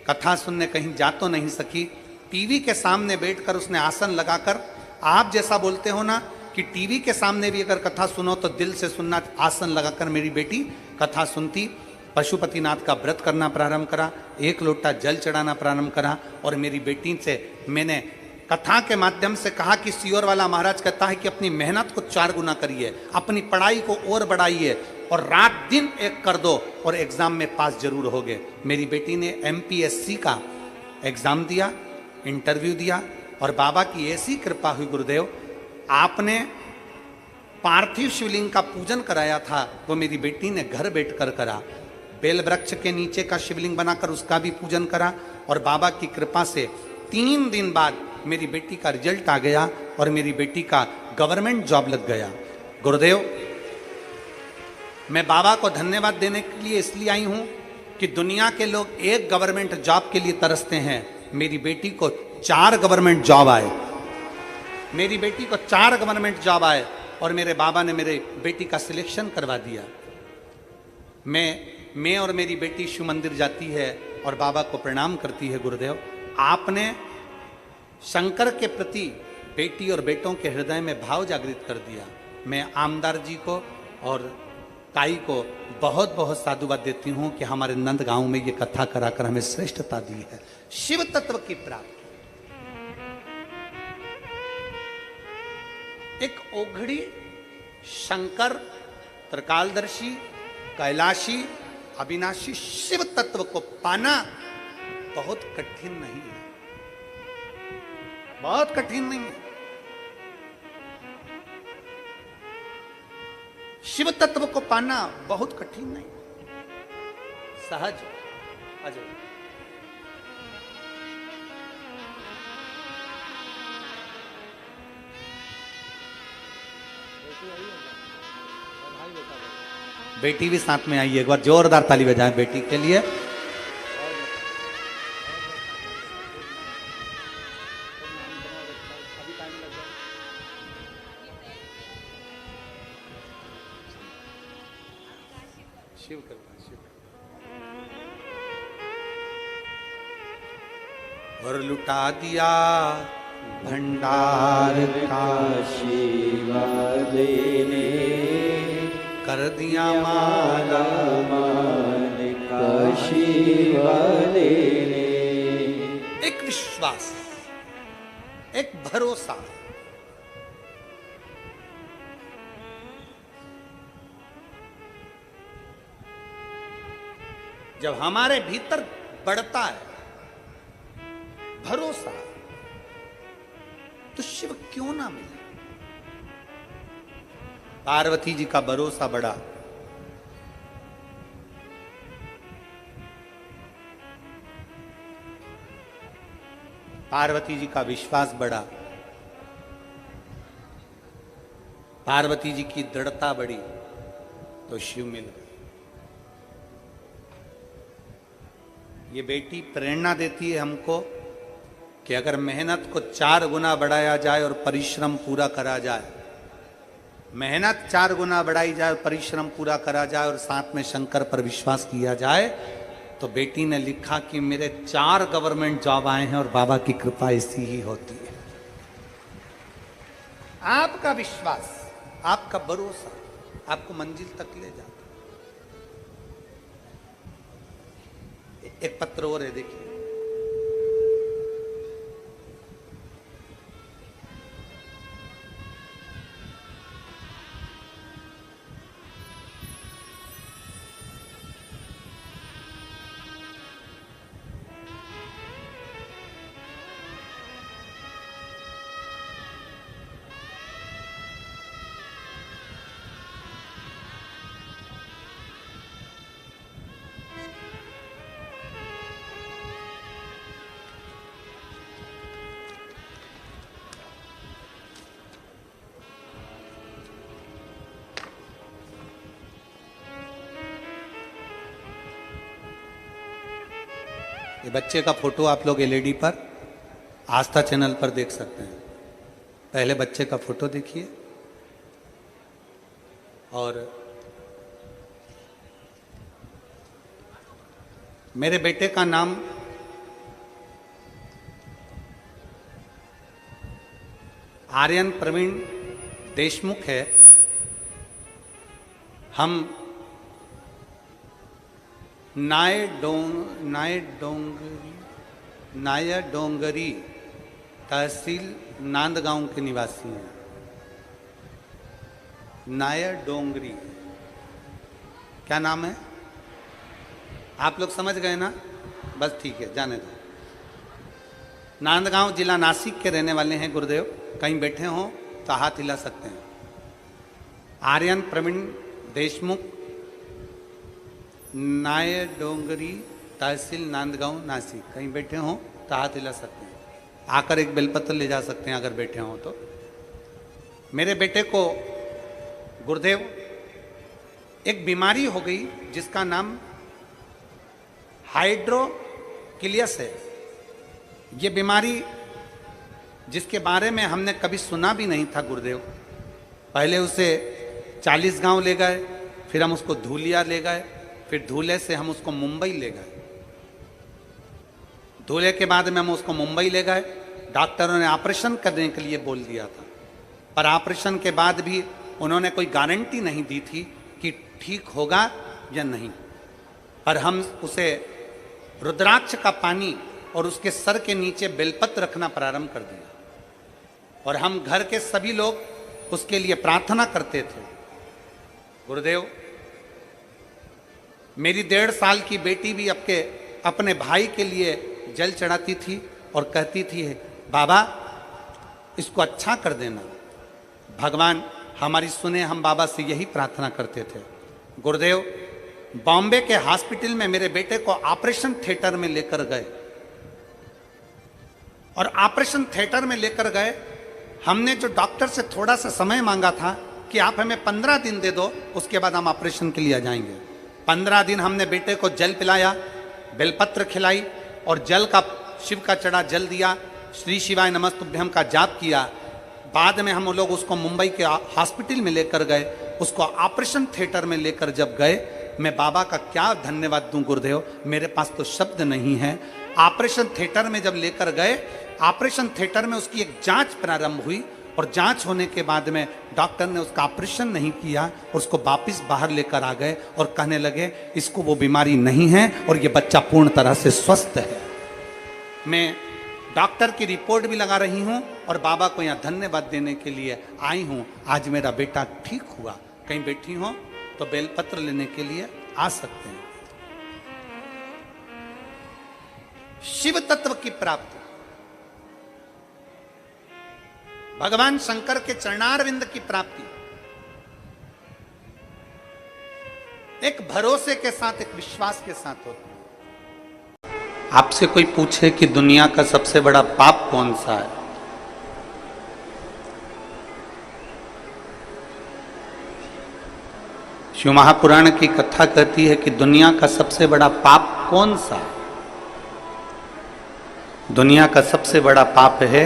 कथा सुनने कहीं जा तो नहीं सकी। टीवी के सामने बैठकर उसने आसन लगाकर, आप जैसा बोलते हो ना कि टीवी के सामने भी अगर कथा सुनो तो दिल से सुनना, आसन लगाकर मेरी बेटी कथा सुनती, पशुपतिनाथ का व्रत करना प्रारंभ करा, 1 लोटा जल चढ़ाना प्रारंभ करा। और मेरी बेटी से मैंने कथा के माध्यम से कहा कि सियोर वाला महाराज कहता है कि अपनी मेहनत को 4 गुना करिए, अपनी पढ़ाई को और बढ़ाइए और रात दिन एक कर दो और एग्जाम में पास जरूर होगे। मेरी बेटी ने MPSC का एग्जाम दिया, इंटरव्यू दिया और बाबा की ऐसी कृपा हुई गुरुदेव, आपने पार्थिव शिवलिंग का पूजन कराया था वो मेरी बेटी ने घर बैठकर करा। बेल वृक्ष के नीचे का शिवलिंग बनाकर उसका भी पूजन करा और बाबा की कृपा से 3 दिन बाद मेरी बेटी का रिजल्ट आ गया और मेरी बेटी का गवर्नमेंट जॉब लग गया। गुरुदेव, मैं बाबा को धन्यवाद देने के लिए इसलिए आई हूं कि दुनिया के लोग एक गवर्नमेंट जॉब के लिए तरसते हैं, मेरी बेटी को 4 गवर्नमेंट जॉब आए। मेरी बेटी को 4 गवर्नमेंट जॉब आए और मेरे बाबा ने मेरे बेटी का सिलेक्शन करवा दिया। मैं और मेरी बेटी शिव मंदिर जाती है और बाबा को प्रणाम करती है। गुरुदेव, आपने शंकर के प्रति बेटी और बेटों के हृदय में भाव जागृत कर दिया। मैं आमदार जी को और ताई को बहुत बहुत साधुवाद देती हूँ कि हमारे नंद गांव में ये कथा कराकर हमें श्रेष्ठता दी है, शिव तत्व की प्राप्ति। एक ओघड़ी शंकर, त्रिकालदर्शी, कैलाशी, अविनाशी शिव तत्व को पाना बहुत कठिन नहीं है, बहुत कठिन नहीं है। शिव तत्व को पाना बहुत कठिन नहीं, सहज। अजय बेटी भी साथ में आई, एक बार जोरदार ताली बजाएं बेटी के लिए। शिव कृपा, शिव और लुटा दिया भंडार का शिवालय ने कर दिया माला माला आशीर्वाद ले। एक विश्वास, एक भरोसा। जब हमारे भीतर बढ़ता है भरोसा, तो शिव क्यों ना मिले। पार्वती जी का भरोसा बढ़ा, पार्वती जी का विश्वास बढ़ा, पार्वती जी की दृढ़ता बढ़ी, तो शिव मिल गए। ये बेटी प्रेरणा देती है हमको कि अगर मेहनत को 4 गुना बढ़ाया जाए और परिश्रम पूरा करा जाए, मेहनत 4 गुना बढ़ाई जाए और परिश्रम पूरा करा जाए और साथ में शंकर पर विश्वास किया जाए, तो बेटी ने लिखा कि मेरे 4 गवर्नमेंट जॉब आए हैं और बाबा की कृपा ऐसी ही होती है। आपका विश्वास, आपका भरोसा आपको मंजिल तक ले जाता। एक पत्र और है, देखिए। ये बच्चे का फोटो आप लोग एलईडी पर आस्था चैनल पर देख सकते हैं। पहले बच्चे का फोटो देखिए और मेरे बेटे का नाम आर्यन प्रवीण देशमुख है। हम नाय डोंगरी तहसील नांदगांव के निवासी हैं। नाय डोंगरी क्या नाम है? आप लोग समझ गए ना? बस ठीक है, जाने दो। नांदगांव जिला नासिक के रहने वाले हैं गुरुदेव। कहीं बैठे हों तो हाथ हिला सकते हैं। आर्यन प्रवीण देशमुख, नाय डोंगरी तहसील नांदगांव नासिक। कहीं बैठे हों तो हाथ हिला सकते हैं। आकर एक बेलपत्र ले जा सकते हैं अगर बैठे हों तो। मेरे बेटे को गुरुदेव एक बीमारी हो गई जिसका नाम हाइड्रोकिलियस है। ये बीमारी जिसके बारे में हमने कभी सुना भी नहीं था गुरुदेव। पहले उसे 40 गांव ले गए, फिर हम उसको धूलिया ले गए, फिर धूले से हम उसको मुंबई ले गए। धूले के बाद में हम उसको मुंबई ले गए। डॉक्टरों ने ऑपरेशन करने के लिए बोल दिया था, पर ऑपरेशन के बाद भी उन्होंने कोई गारंटी नहीं दी थी कि ठीक होगा या नहीं। पर हम उसे रुद्राक्ष का पानी और उसके सर के नीचे बेलपत्र रखना प्रारंभ कर दिया और हम घर के सभी लोग उसके लिए प्रार्थना करते थे। गुरुदेव, मेरी 1.5 साल की बेटी भी अपने भाई के लिए जल चढ़ाती थी और कहती थी, बाबा इसको अच्छा कर देना। भगवान हमारी सुने, हम बाबा से यही प्रार्थना करते थे। गुरुदेव, बॉम्बे के हॉस्पिटल में मेरे बेटे को ऑपरेशन थिएटर में लेकर गए और ऑपरेशन थिएटर में लेकर गए। हमने जो डॉक्टर से थोड़ा सा समय मांगा था कि आप हमें 15 दिन दे दो, उसके बाद हम ऑपरेशन के लिए आ जाएंगे। 15 दिन हमने बेटे को जल पिलाया, बेलपत्र खिलाई और जल का शिव का चढ़ा जल दिया, श्री शिवाय नमस्तुभ्यम का जाप किया। बाद में हम लोग उसको मुंबई के हॉस्पिटल में लेकर गए। उसको ऑपरेशन थिएटर में लेकर जब गए, मैं बाबा का क्या धन्यवाद दूं गुरुदेव, मेरे पास तो शब्द नहीं है। ऑपरेशन थिएटर में जब लेकर गए, ऑपरेशन थिएटर में उसकी एक जांच प्रारंभ हुई और जांच होने के बाद में डॉक्टर ने उसका ऑपरेशन नहीं किया और उसको वापस बाहर लेकर आ गए और कहने लगे इसको वो बीमारी नहीं है और ये बच्चा पूर्ण तरह से स्वस्थ है। मैं डॉक्टर की रिपोर्ट भी लगा रही हूं और बाबा को यहां धन्यवाद देने के लिए आई हूं। आज मेरा बेटा ठीक हुआ। कहीं बैठी हो तो बेलपत्र लेने के लिए आ सकते हैं। शिव तत्व की प्राप्ति, भगवान शंकर के चरणारविंद की प्राप्ति एक भरोसे के साथ, एक विश्वास के साथ होती है। आपसे कोई पूछे कि दुनिया का सबसे बड़ा पाप कौन सा है, शिव महापुराण की कथा कहती है कि दुनिया का सबसे बड़ा पाप कौन सा है। दुनिया का सबसे बड़ा पाप है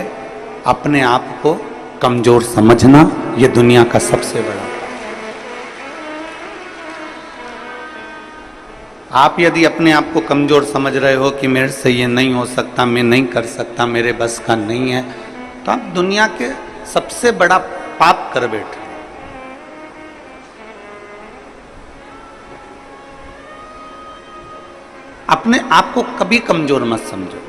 अपने आप को कमजोर समझना। यह दुनिया का सबसे बड़ा पाप। आप यदि अपने आप को कमजोर समझ रहे हो कि मेरे से ये नहीं हो सकता, मैं नहीं कर सकता, मेरे बस का नहीं है, तो आप दुनिया के सबसे बड़ा पाप कर बैठे। अपने आप को कभी कमजोर मत समझो।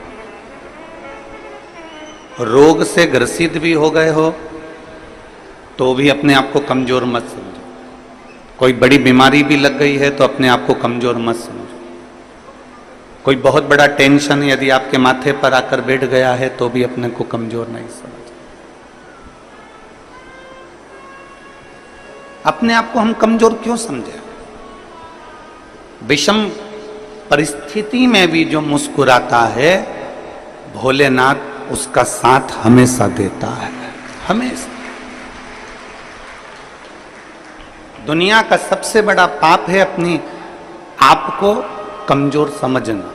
रोग से ग्रसित भी हो गए हो तो भी अपने आप को कमजोर मत समझो। कोई बड़ी बीमारी भी लग गई है तो अपने आप को कमजोर मत समझो। कोई बहुत बड़ा टेंशन यदि आपके माथे पर आकर बैठ गया है तो भी अपने को कमजोर नहीं समझो। अपने आप को हम कमजोर क्यों समझे? विषम परिस्थिति में भी जो मुस्कुराता है भोलेनाथ उसका साथ हमेशा देता है, हमेशा। दुनिया का सबसे बड़ा पाप है अपनी आप को कमजोर समझना।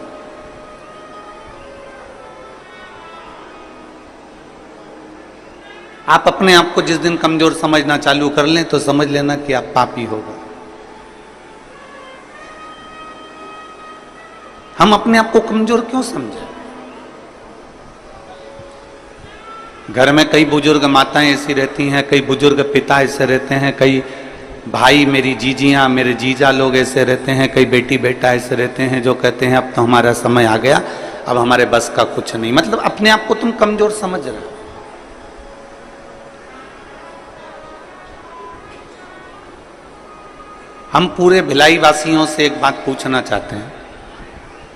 आप अपने आप को जिस दिन कमजोर समझना चालू कर लें तो समझ लेना कि आप पापी हो गए। हम अपने आप को कमजोर क्यों समझे? घर में कई बुजुर्ग माताएं ऐसी रहती हैं, कई बुजुर्ग पिता ऐसे रहते हैं, कई भाई मेरी जीजियां मेरे जीजा लोग ऐसे रहते हैं, कई बेटी बेटा ऐसे रहते हैं जो कहते हैं अब तो हमारा समय आ गया, अब हमारे बस का कुछ नहीं। मतलब अपने आप को तुम कमजोर समझ रहे हो। हम पूरे भिलाई वासियों से एक बात पूछना चाहते हैं,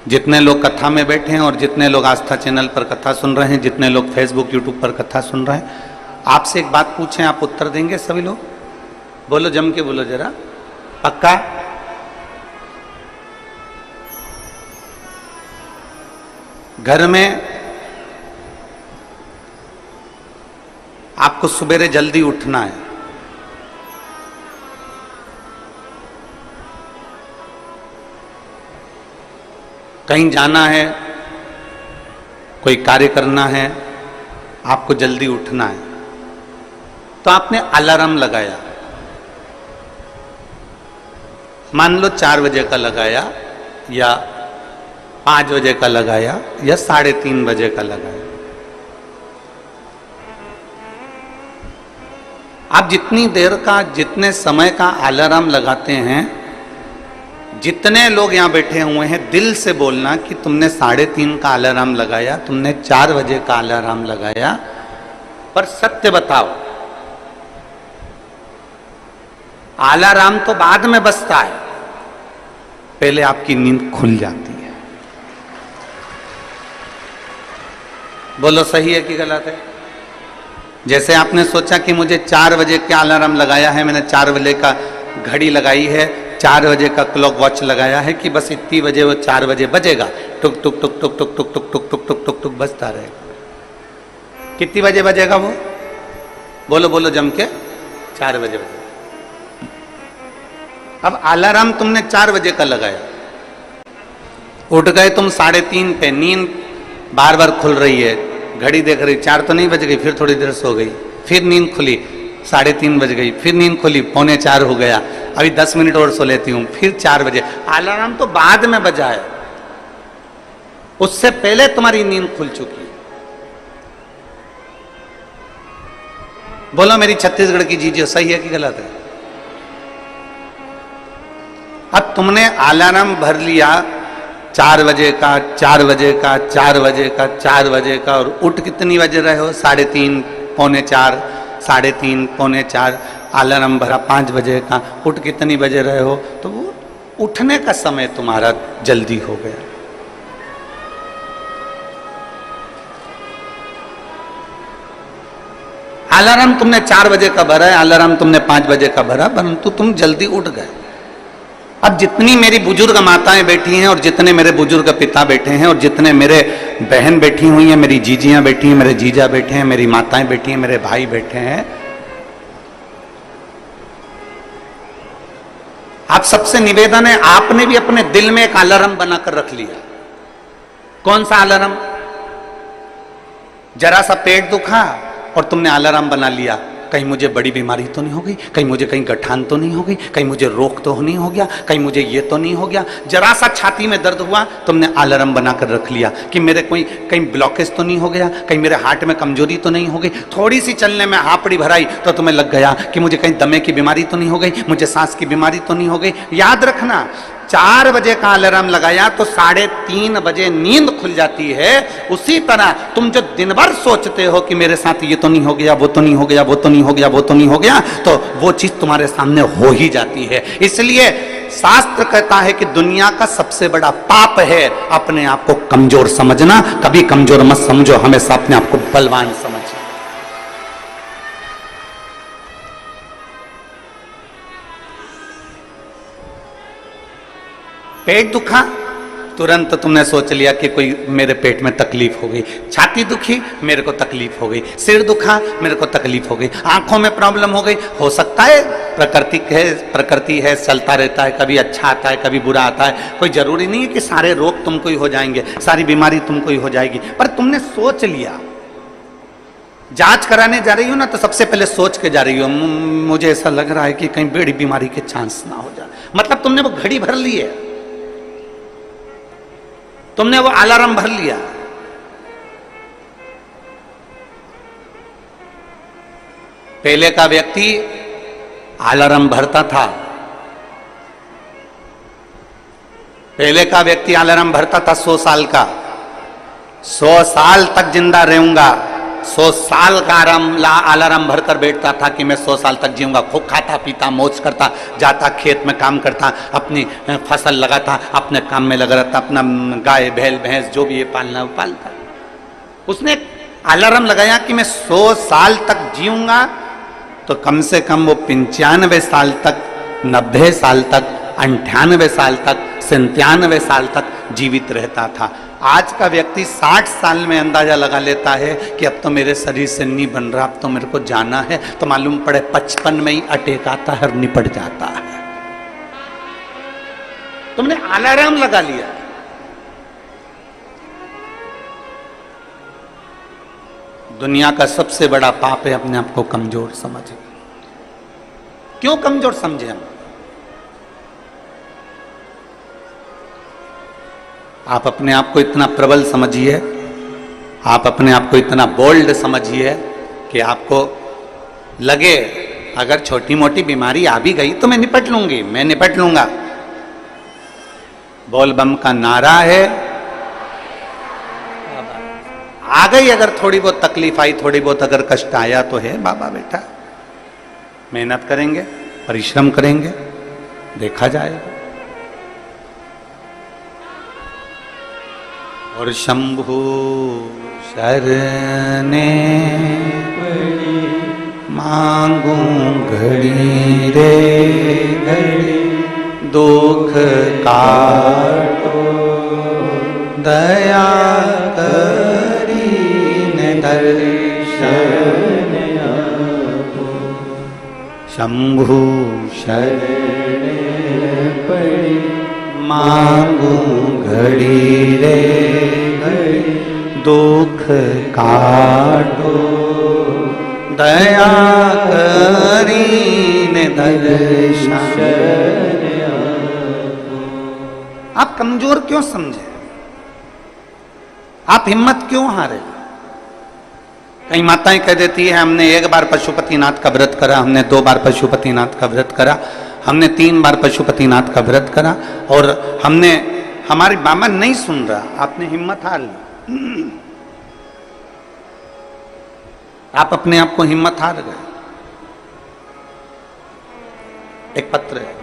जितने लोग कथा में बैठे हैं और जितने लोग आस्था चैनल पर कथा सुन रहे हैं, जितने लोग फेसबुक यूट्यूब पर कथा सुन रहे हैं, आपसे एक बात पूछें, आप उत्तर देंगे सभी लोग? बोलो, जम के बोलो जरा, पक्का? घर में आपको सुबेरे जल्दी उठना है, कहीं जाना है, कोई कार्य करना है, आपको जल्दी उठना है, तो आपने अलार्म लगाया। मान लो 4 बजे का लगाया या 5 बजे का लगाया या 3:30 बजे का लगाया। आप जितनी देर का, जितने समय का अलार्म लगाते हैं, जितने लोग यहां बैठे हुए हैं, दिल से बोलना कि तुमने 3:30 का अलार्म लगाया, तुमने 4 बजे का अलार्म लगाया, पर सत्य बताओ, अलार्म तो बाद में बजता है, पहले आपकी नींद खुल जाती है। बोलो सही है कि गलत है? जैसे आपने सोचा कि मुझे 4 बजे का अलार्म लगाया है, मैंने 4 बजे का घड़ी लगाई है, 4 बजे का क्लॉक वॉच लगाया है कि बस इतनी बजे वो 4 बजे बजेगा, टुक टुक टुक टुक टुक टुक टुक टुक टुक टुक टुक टुक बजता रहेगा। कितनी बजे बजेगा वो? बोलो बोलो जम के, 4 बजे बजेगा। अब अलार्म तुमने 4 बजे का लगाया, उठ गए तुम 3:30 पे, नींद बार बार खुल रही है, घड़ी देख रही, 4 तो नहीं बज गई, फिर थोड़ी देर सो गई, फिर नींद खुली, 3:30 बज गई, फिर नींद खुली, 3:45 हो गया, अभी 10 मिनट और सो लेती हूं, फिर 4 बजे। अलार्म तो बाद में बजा है, उससे पहले तुम्हारी नींद खुल चुकी है। बोलो मेरी छत्तीसगढ़ की जीजिए सही है कि गलत है? अब तुमने अलार्म भर लिया 4 बजे का, 4 बजे का, 4 बजे का, 4 बजे का, और उठ कितनी बजे रहे हो? 3:30, पौने 4, 3:30, पौने 4। अलार्म भरा 5 बजे का, उठ कितनी बजे रहे हो? तो वो उठने का समय तुम्हारा जल्दी हो गया। अलार्म तुमने 4 बजे का भरा है, अलार्म तुमने 5 बजे का भरा, परंतु तुम जल्दी उठ गए। अब जितनी मेरी बुजुर्ग माताएं बैठी हैं और जितने मेरे बुजुर्ग पिता बैठे हैं और जितने मेरे बहन बैठी हुई हैं, मेरी जीजियां बैठी हैं, मेरे जीजा बैठे हैं, मेरी माताएं बैठी हैं, मेरे भाई बैठे हैं, आप सबसे निवेदन है, आपने भी अपने दिल में एक अलार्म बनाकर रख लिया। कौन सा अलार्म? जरा सा पेट दुखा और तुमने अलार्म बना लिया, कहीं मुझे बड़ी बीमारी तो नहीं हो गई, कहीं मुझे कहीं गठान तो नहीं हो गई, कहीं मुझे रोग तो नहीं हो गया, कहीं मुझे ये तो नहीं हो गया। जरा सा छाती में दर्द हुआ, तुमने अलार्म बनाकर रख लिया कि मेरे कोई कहीं ब्लॉकेज तो नहीं हो गया, कहीं मेरे हार्ट में कमजोरी तो नहीं हो गई। थोड़ी सी चलने में हापड़ी भराई तो तुम्हें लग गया कि मुझे कहीं दमे की बीमारी तो नहीं हो गई, मुझे सांस की बीमारी तो नहीं हो गई। याद रखना, 4 बजे का अलार्म लगाया तो 3:30 बजे नींद खुल जाती है। उसी तरह तुम जो दिन भर सोचते हो कि मेरे साथ ये तो नहीं हो गया, वो तो नहीं हो गया, वो तो नहीं हो गया, वो तो नहीं हो गया, तो वो चीज तुम्हारे सामने हो ही जाती है। इसलिए शास्त्र कहता है कि दुनिया का सबसे बड़ा पाप है अपने आप को कमजोर समझना। कभी कमजोर मत समझो, हमेशा अपने आप को बलवान समझो। पेट दुखा, तुरंत तुमने सोच लिया कि कोई मेरे पेट में तकलीफ हो गई। छाती दुखी, मेरे को तकलीफ हो गई। सिर दुखा, मेरे को तकलीफ हो गई। आंखों में प्रॉब्लम हो गई। हो सकता है प्रकृति है, चलता रहता है, कभी अच्छा आता है, कभी बुरा आता है। कोई जरूरी नहीं है कि सारे रोग तुमको ही हो जाएंगे, सारी बीमारी तुमको ही हो जाएगी, पर तुमने सोच लिया। जांच कराने जा रही हो ना, तो सबसे पहले सोच के जा रही हो, मुझे ऐसा लग रहा है कि कहीं बड़ी बीमारी के चांस ना हो जाए। मतलब तुमने वो घड़ी भर ली है, तुमने वो अलार्म भर लिया। पहले का व्यक्ति अलार्म भरता था, पहले का व्यक्ति अलार्म भरता था 100 साल का, 100 साल तक जिंदा रहूंगा, 100 साल का अलार्म भरकर बैठता था कि मैं 100 साल तक जीऊंगा। खूब खाता पीता मौज करता, जाता खेत में काम करता, अपनी फसल लगाता, अपने काम में लगा रहता, अपना गाय बैल भैंस जो भी ये पालना वो पालता। उसने अलार्म लगाया कि मैं 100 साल तक जीऊंगा, तो कम से कम वो 95 साल तक, 90 साल तक, 98 साल तक, 97 साल तक जीवित रहता था। आज का व्यक्ति 60 साल में अंदाजा लगा लेता है कि अब तो मेरे शरीर से नहीं बन रहा, अब तो मेरे को जाना है, तो मालूम पड़े 55 में ही अटैक आता है और निपट जाता है। तुमने अलार्म लगा लिया। दुनिया का सबसे बड़ा पाप है अपने आप को कमजोर समझे। क्यों कमजोर समझे हम? आप अपने आप को इतना प्रबल समझिए, आप अपने आप को इतना बोल्ड समझिए कि आपको लगे अगर छोटी मोटी बीमारी आ भी गई तो मैं निपट लूंगी, मैं निपट लूंगा। बोल बम का नारा है। आ गई अगर थोड़ी बहुत तकलीफ आई, थोड़ी बहुत अगर कष्ट आया तो है बाबा बेटा, मेहनत करेंगे, परिश्रम करेंगे, देखा जाएगा। और शंभु शरणे मांगू घड़ी रे घड़ी, दुख काटो दया करीने दर्शन आपो। शंभु शरणे पड़ी मांगू घड़ी रे घड़ी, दुख काटो दया करीने दर्शन आपो। आप कमजोर क्यों समझे? आप हिम्मत क्यों हारे? कई माताएं कह देती है हमने एक बार पशुपतिनाथ का व्रत करा, हमने 2 बार पशुपतिनाथ का व्रत करा, हमने 3 बार पशुपतिनाथ का व्रत करा और हमारी बाबा नहीं सुन रहा। आपने हिम्मत हार ली, आप अपने आप को हिम्मत हार गए। एक पत्र है,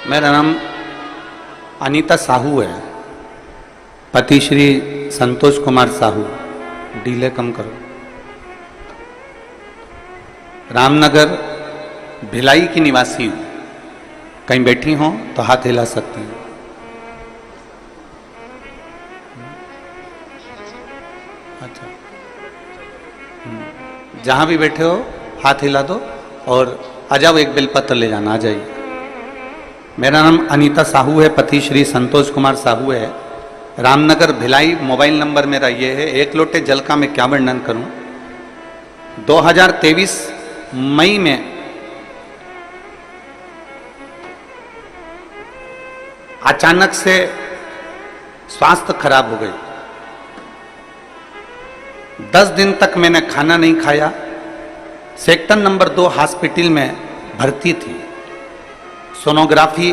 मेरा नाम अनीता साहू है, पति श्री संतोष कुमार साहू। डीले कम करो। रामनगर भिलाई की निवासी हूँ। कहीं बैठी हो तो हाथ हिला सकती हूँ। अच्छा, जहां भी बैठे हो हाथ हिला दो और आ जाओ, एक बेलपत्र ले जाना। आ जाइए। मेरा नाम अनीता साहू है, पति श्री संतोष कुमार साहू है। रामनगर भिलाई। मोबाइल नंबर मेरा ये है। एक लोटे जल का मैं क्या वर्णन करूं। 2023 मई में अचानक से स्वास्थ्य खराब हो गई। 10 दिन तक मैंने खाना नहीं खाया। सेक्टर नंबर 2 हॉस्पिटल में भर्ती थी। सोनोग्राफी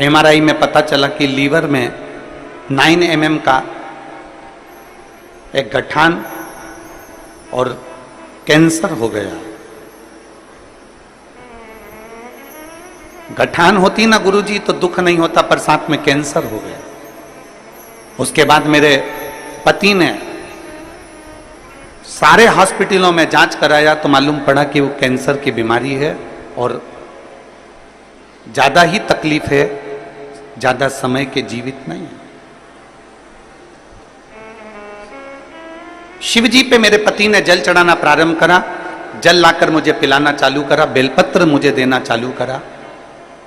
MRI में पता चला कि लीवर में 9 mm का एक गठान और कैंसर हो गया। गठान होती ना गुरुजी तो दुख नहीं होता, पर साथ में कैंसर हो गया। उसके बाद मेरे पति ने सारे हॉस्पिटलों में जांच कराया तो मालूम पड़ा कि वो कैंसर की बीमारी है और ज्यादा ही तकलीफ है, ज्यादा समय के जीवित नहीं है। शिव जी पे मेरे पति ने जल चढ़ाना प्रारंभ करा। जल लाकर मुझे पिलाना चालू करा, बेलपत्र मुझे देना चालू करा।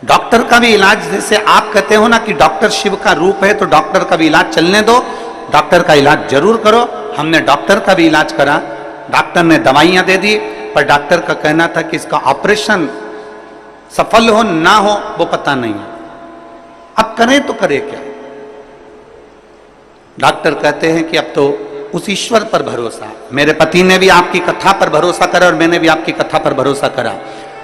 डॉक्टर का भी इलाज, जैसे आप कहते हो ना कि डॉक्टर शिव का रूप है, तो डॉक्टर का भी इलाज चलने दो, डॉक्टर का इलाज जरूर करो। हमने डॉक्टर का भी इलाज करा। डॉक्टर ने दवाइयां दे दी, पर डॉक्टर का कहना था कि इसका ऑपरेशन सफल हो ना हो वो पता नहीं। अब करें तो करें क्या। डॉक्टर कहते हैं कि अब तो उस ईश्वर पर भरोसा। मेरे पति ने भी आपकी कथा पर भरोसा करा और मैंने भी आपकी कथा पर भरोसा करा।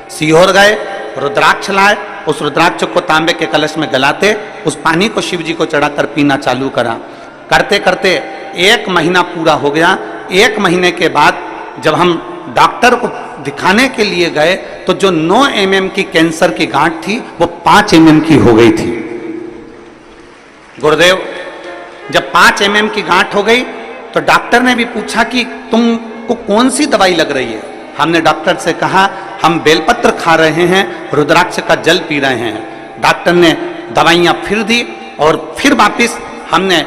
सीहोर गए, रुद्राक्ष लाए, उस रुद्राक्ष को तांबे के कलश में गलाते, उस पानी को शिव जी को चढ़ाकर पीना चालू करा। करते करते 1 महीना पूरा हो गया। 1 महीने के बाद जब हम डॉक्टर को दिखाने के लिए गए तो जो 9 mm की कैंसर की गांठ थी वो 5 mm की हो गई थी। गुरुदेव, जब 5 mm की गांठ हो गई तो डॉक्टर ने भी पूछा कि तुमको कौन सी दवाई लग रही है। हमने डॉक्टर से कहा हम बेलपत्र खा रहे हैं, रुद्राक्ष का जल पी रहे हैं। डॉक्टर ने दवाइयां फिर दी और फिर वापिस हमने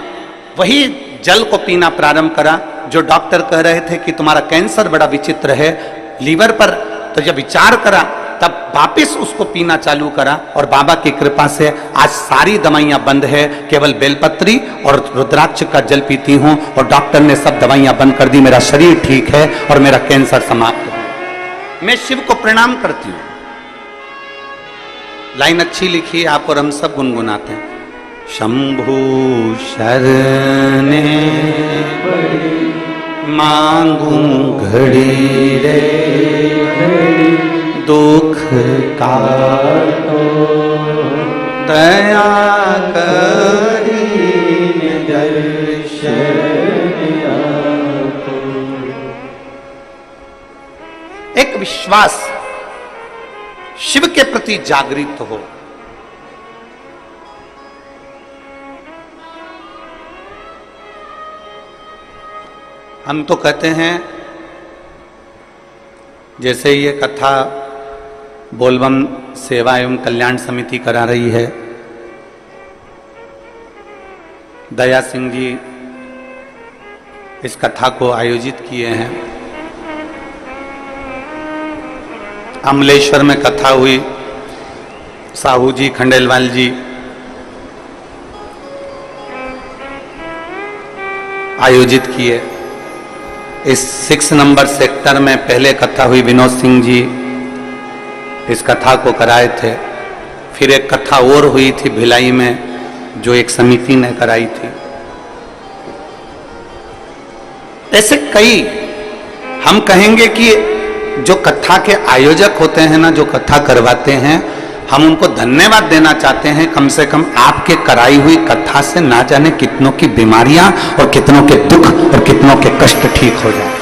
वही जल को पीना प्रारंभ करा। जो डॉक्टर कह रहे थे कि तुम्हारा कैंसर बड़ा विचित्र है लीवर पर, तो जब विचार करा तब वापिस उसको पीना चालू करा और बाबा की कृपा से आज सारी दवाइयां बंद है, केवल बेलपत्री और रुद्राक्ष का जल पीती हूं और डॉक्टर ने सब दवाइयां बंद कर दी। मेरा शरीर ठीक है और मेरा कैंसर समाप्त हो। मैं शिव को प्रणाम करती हूं। लाइन अच्छी लिखी है आप और हम सब गुनगुनाते हैं। शंभु शरणे मांगू घड़ी रे दुख काटो दया करी दर्शन आपो। एक विश्वास शिव के प्रति जागृत हो। हम तो कहते हैं जैसे ये कथा बोलबम सेवा एवं कल्याण समिति करा रही है, दया सिंह जी इस कथा को आयोजित किए हैं। अमलेश्वर में कथा हुई, साहू जी खंडेलवाल जी आयोजित किए। इस 6 नंबर सेक्टर में पहले कथा हुई, विनोद सिंह जी इस कथा को कराए थे। फिर एक कथा और हुई थी भिलाई में जो एक समिति ने कराई थी। ऐसे कई हम कहेंगे कि जो कथा के आयोजक होते हैं ना, जो कथा करवाते हैं, हम उनको धन्यवाद देना चाहते हैं। कम से कम आपके कराई हुई कथा से ना जाने कितनों की बीमारियां और कितनों के दुख और कितनों के कष्ट ठीक हो जाए।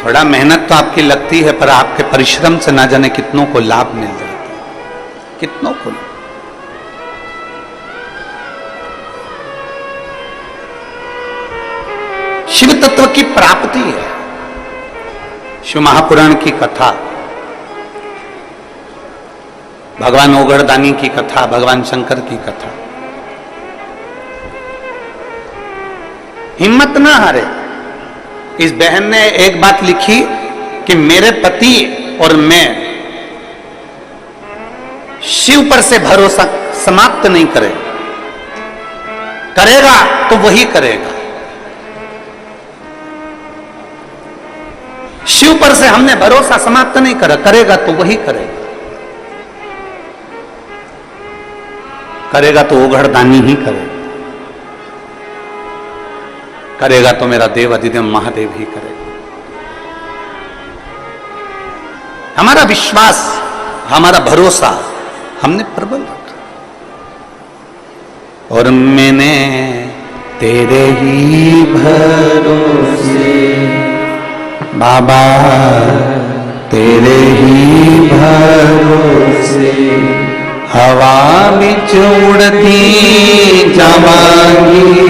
थोड़ा मेहनत तो आपकी लगती है, पर आपके परिश्रम से ना जाने कितनों को लाभ मिल जाता है, कितनों को। शिव तत्व की प्राप्ति है। शिव महापुराण की कथा, भगवान ओगड़दानी की कथा, भगवान शंकर की कथा। हिम्मत ना हारे। इस बहन ने एक बात लिखी कि मेरे पति और मैं शिव पर से भरोसा समाप्त नहीं करेगा तो वही करेगा। शिव पर से हमने भरोसा समाप्त नहीं करेगा तो वही करेगा तो ओगड़दानी ही करेगा तो मेरा देव अधिदेव महादेव ही करेगा। हमारा विश्वास, हमारा भरोसा हमने प्रबल रखा। और मैंने तेरे ही भरोसे बाबा, तेरे ही भरोसे हवा बिच उड़ती जावांगी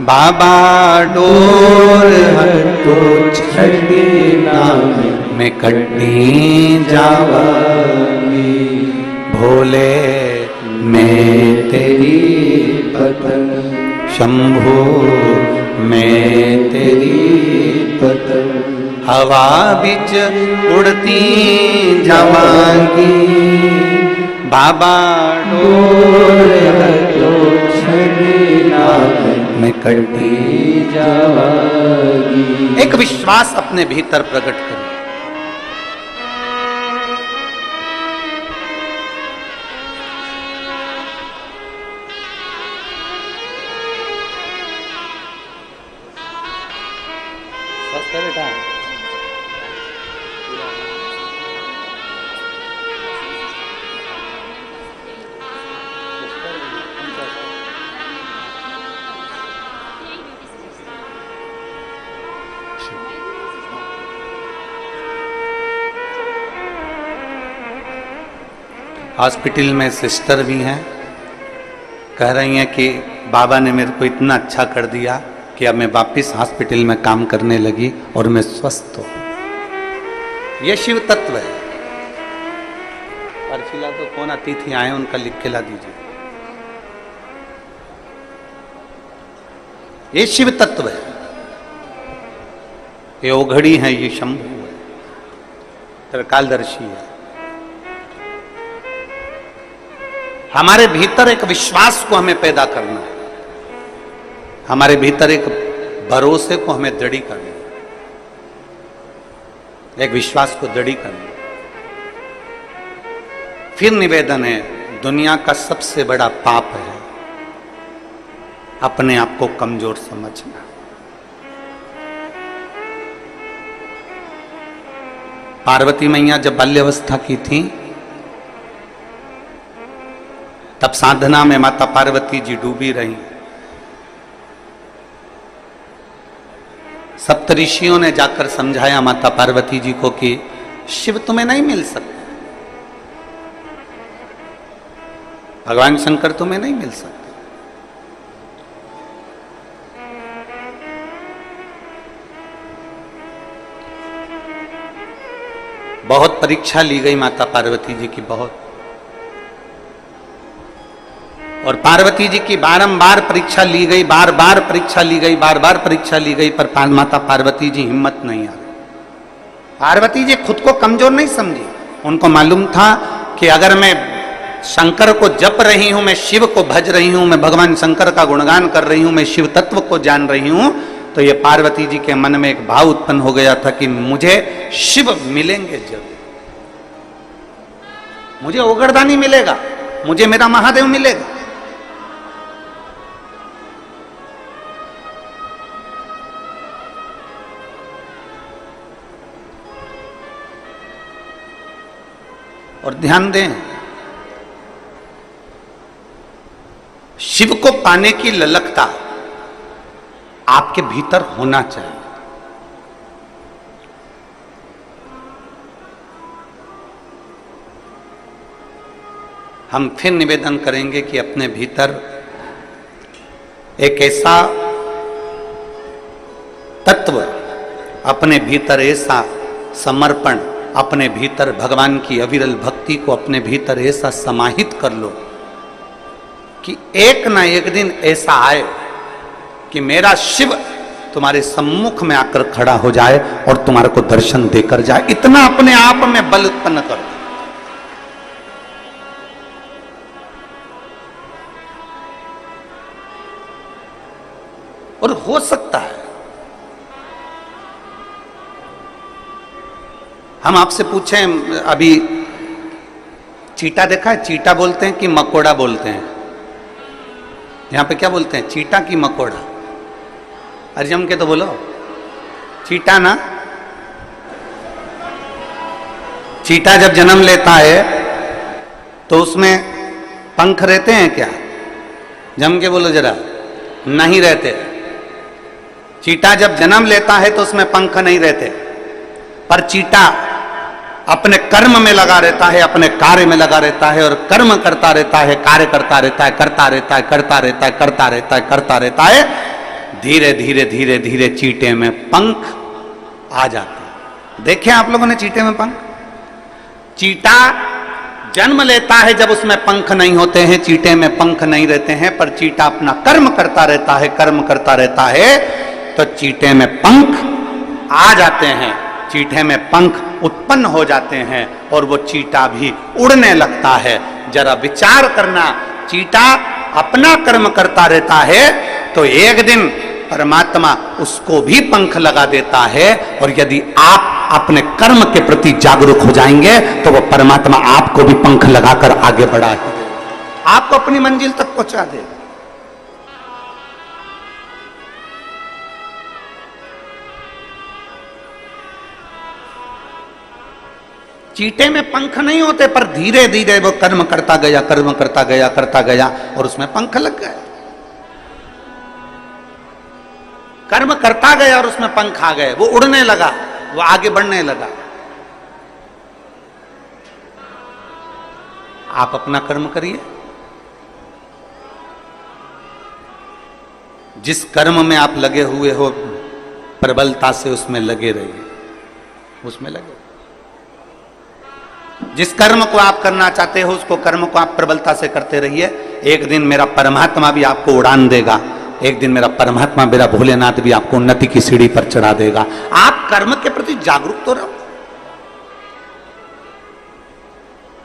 बाबा, डोर हटो छड़ी मैं कटी जावांगी। भोले मैं तेरी पतंग, शंभो मैं तेरी पतंग, हवा बिच उड़ती जावांगी बाबा, डोर हटो छड़ी मैं कटी जावांगी। एक विश्वास अपने भीतर प्रकट करो। बेटा हॉस्पिटल में सिस्टर भी हैं, कह रही हैं कि बाबा ने मेरे को इतना अच्छा कर दिया कि अब मैं वापस हॉस्पिटल में काम करने लगी और मैं स्वस्थ हूं। यह शिव तत्व है। अर्चिला तो कौन अतिथि आए उनका लिख के ला दीजिए। ये शिव तत्व है, ये ओघड़ी है, ये शंभु है, त्रिकालदर्शी है। हमारे भीतर एक विश्वास को हमें पैदा करना है, हमारे भीतर एक भरोसे को हमें दृढ़ करना है। एक विश्वास को दृढ़ करना। फिर निवेदन है, दुनिया का सबसे बड़ा पाप है अपने आप को कमजोर समझना। पार्वती मैया जब बाल्यावस्था की थी तब साधना में माता पार्वती जी डूबी रही। सप्तऋषियों ने जाकर समझाया माता पार्वती जी को कि शिव तुम्हें नहीं मिल सकते, भगवान शंकर तुम्हें नहीं मिल सकते। बहुत परीक्षा ली गई माता पार्वती जी की, बहुत, और पार्वती जी की बारंबार परीक्षा ली गई, बार बार परीक्षा ली गई, बार बार परीक्षा ली गई, पर माता पार्वती जी हिम्मत नहीं आ रही। पार्वती जी खुद को कमजोर नहीं समझी। उनको मालूम था कि अगर मैं शंकर को जप रही हूं, मैं शिव को भज रही हूं, मैं भगवान शंकर का गुणगान कर रही हूं, मैं शिव तत्व को जान रही हूं, तो ये पार्वती जी के मन में एक भाव उत्पन्न हो गया था कि मुझे शिव मिलेंगे जब, मुझे ओगरदानी मिलेगा, मुझे मेरा महादेव मिलेगा। और ध्यान दें, शिव को पाने की ललकता आपके भीतर होना चाहिए। हम फिर निवेदन करेंगे कि अपने भीतर एक ऐसा तत्व, अपने भीतर ऐसा समर्पण, अपने भीतर भगवान की अविरल भक्ति को अपने भीतर ऐसा समाहित कर लो कि एक ना एक दिन ऐसा आए कि मेरा शिव तुम्हारे सम्मुख में आकर खड़ा हो जाए और तुम्हारे को दर्शन देकर जाए। इतना अपने आप में बल उत्पन्न करो। और हो सकता है, हम आपसे पूछें, अभी चीटा देखा है? चीटा बोलते हैं कि मकोड़ा बोलते हैं? यहां पे क्या बोलते हैं, चीटा की मकोड़ा? अरे जम के तो बोलो, चीटा ना। चीटा जब जन्म लेता है तो उसमें पंख रहते हैं क्या? जम के बोलो जरा। नहीं रहते। चीटा जब जन्म लेता है तो उसमें पंख नहीं रहते, पर चीटा अपने कर्म में लगा रहता है, अपने कार्य में लगा रहता है, और कर्म करता रहता है, कार्य करता रहता है, करता रहता है, करता रहता है, करता रहता है, करता रहता है। धीरे धीरे धीरे धीरे चीटे में पंख आ जाते हैं। देखे आप लोगों ने चीटे में पंख? चीटा जन्म लेता है जब उसमें पंख नहीं होते हैं, चीटे में पंख नहीं रहते हैं, पर चीटा अपना कर्म करता रहता है, कर्म करता रहता है, तो चीटे में पंख आ जाते हैं, चीटे में पंख उत्पन्न हो जाते हैं, और वो चीटा भी उड़ने लगता है। जरा विचार करना, चीटा अपना कर्म करता रहता है तो एक दिन परमात्मा उसको भी पंख लगा देता है, और यदि आप अपने कर्म के प्रति जागरूक हो जाएंगे तो वो परमात्मा आपको भी पंख लगाकर आगे बढ़ा के आपको अपनी मंजिल तक पहुंचा देगा। चीटे में पंख नहीं होते, पर धीरे धीरे वो कर्म करता गया, कर्म करता गया, करता गया, और उसमें पंख लग गए। कर्म करता गया और उसमें पंख आ गए, वो उड़ने लगा, वो आगे बढ़ने लगा। आप अपना कर्म करिए, जिस कर्म में आप लगे हुए हो प्रबलता से उसमें लगे रहिए, उसमें लगे। जिस कर्म को आप करना चाहते हो उसको कर्म को आप प्रबलता से करते रहिए। एक दिन मेरा परमात्मा भी आपको उड़ान देगा, एक दिन मेरा परमात्मा, मेरा भोलेनाथ भी आपको उन्नति की सीढ़ी पर चढ़ा देगा। आप कर्म के प्रति जागरूक तो रहो।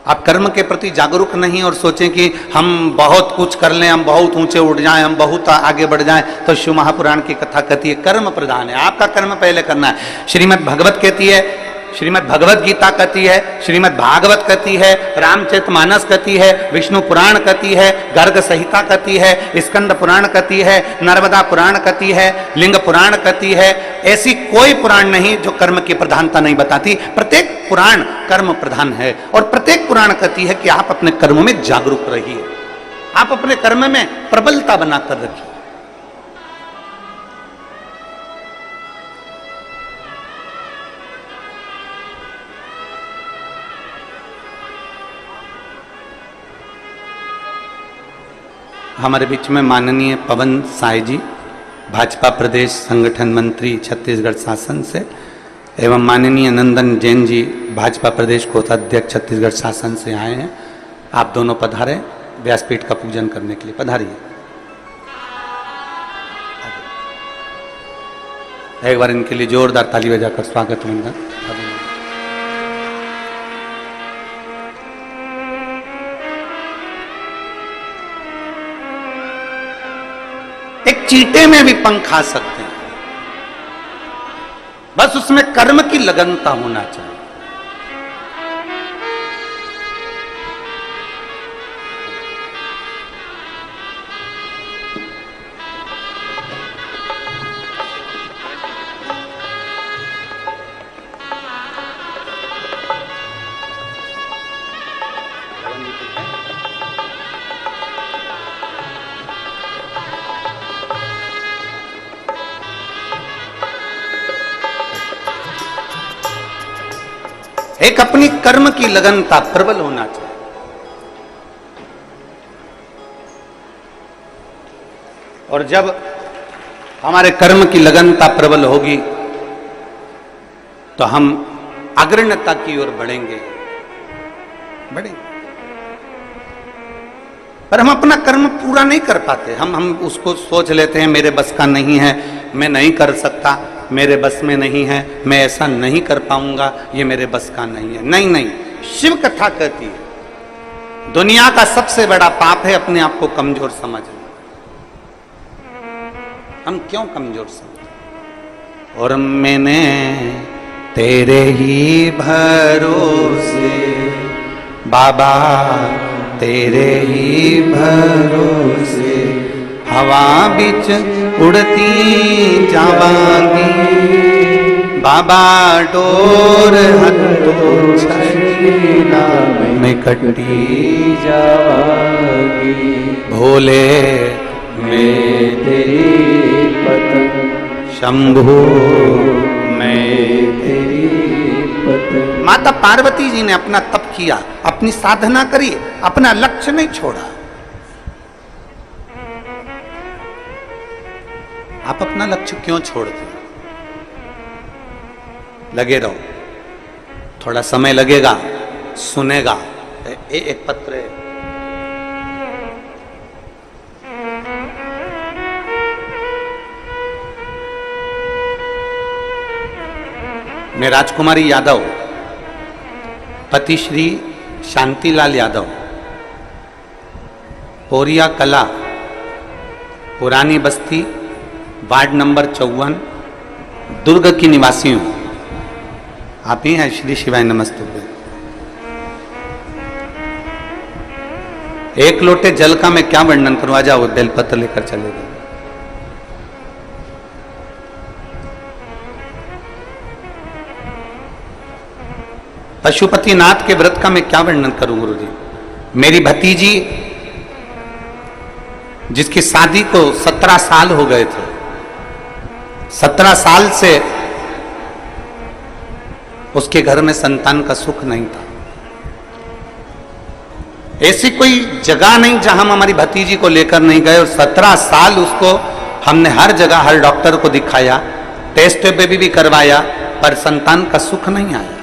आप कर्म के प्रति जागरूक नहीं और सोचें कि हम बहुत कुछ कर लें, हम बहुत ऊंचे उठ जाएं, हम बहुत आगे बढ़ जाएं, तो शिव महापुराण की कथा कहती है कर्म प्रधान है, आपका कर्म पहले करना है। श्रीमद् भगवत कहती है, श्रीमद् भगवत गीता कथी है, श्रीमद् भागवत कथी है, रामचरितमानस कथी है, विष्णु पुराण कथी है, गर्ग संहिता कथी है, स्कंद पुराण कथी है, नर्मदा पुराण कथी है, लिंग पुराण कथी है। ऐसी कोई पुराण नहीं जो कर्म की प्रधानता नहीं बताती। प्रत्येक पुराण कर्म प्रधान है और प्रत्येक पुराण कथी है कि आप अपने कर्म में जागरूक रहिए, आप अपने कर्म में प्रबलता बनाकर रखिए। हमारे बीच में माननीय पवन साय जी, भाजपा प्रदेश संगठन मंत्री छत्तीसगढ़ शासन से, एवं माननीय नंदन जैन जी, भाजपा प्रदेश कोषाध्यक्ष छत्तीसगढ़ शासन से आए हैं। आप दोनों पधारे व्यासपीठ का पूजन करने के लिए, पधारिए। एक बार इनके लिए जोरदार ताली बजाकर स्वागत वंदन। एक चींटे में भी पंख आ सकते हैं, बस उसमें कर्म की लगनता होना चाहिए। एक अपनी कर्म की लगनता प्रबल होना चाहिए। और जब हमारे कर्म की लगनता प्रबल होगी तो हम अग्रण्यता की ओर बढ़ेंगे। पर हम अपना कर्म पूरा नहीं कर पाते। हम उसको सोच लेते हैं मेरे बस का नहीं है, मैं नहीं कर सकता, मेरे बस में नहीं है, मैं ऐसा नहीं कर पाऊंगा, ये मेरे बस का नहीं है। नहीं नहीं, शिव कथा कहती है दुनिया का सबसे बड़ा पाप है अपने आप को कमजोर समझना। हम क्यों कमजोर समझते? और मैंने तेरे ही भरोसे बाबा, तेरे ही भरोसे हवा बिच उड़ती जावांगी, बाबा डोर हथों छड़ीना में कटी जावांगी, भोले मैं तेरी पतंग, शंभू मैं तेरी पतंग। माता पार्वती जी ने अपना तप किया, अपनी साधना करी, अपना लक्ष्य नहीं छोड़ा। आप अपना लक्ष्य क्यों छोड़ते? लगे रहो, थोड़ा समय लगेगा, सुनेगा। एक पत्र है, मैं राजकुमारी यादव, पति श्री शांतिलाल यादव, पोरिया कला, पुरानी बस्ती, वार्ड नंबर 54, दुर्ग की निवासी हूं। आप ही हैं? श्री शिवाय नमस्तुभ्यं। एक लोटे जल का मैं क्या वर्णन करूं? आ जाओ, बेलपत्र लेकर चले गए। पशुपतिनाथ के व्रत का मैं क्या वर्णन करूं गुरुजी? मेरी भतीजी जिसकी शादी को 17 साल हो गए थे, 17 साल से उसके घर में संतान का सुख नहीं था। ऐसी कोई जगह नहीं जहां हम हमारी भतीजी को लेकर नहीं गए, और 17 साल उसको हमने हर जगह हर डॉक्टर को दिखाया, टेस्ट बेबी भी करवाया, पर संतान का सुख नहीं आया।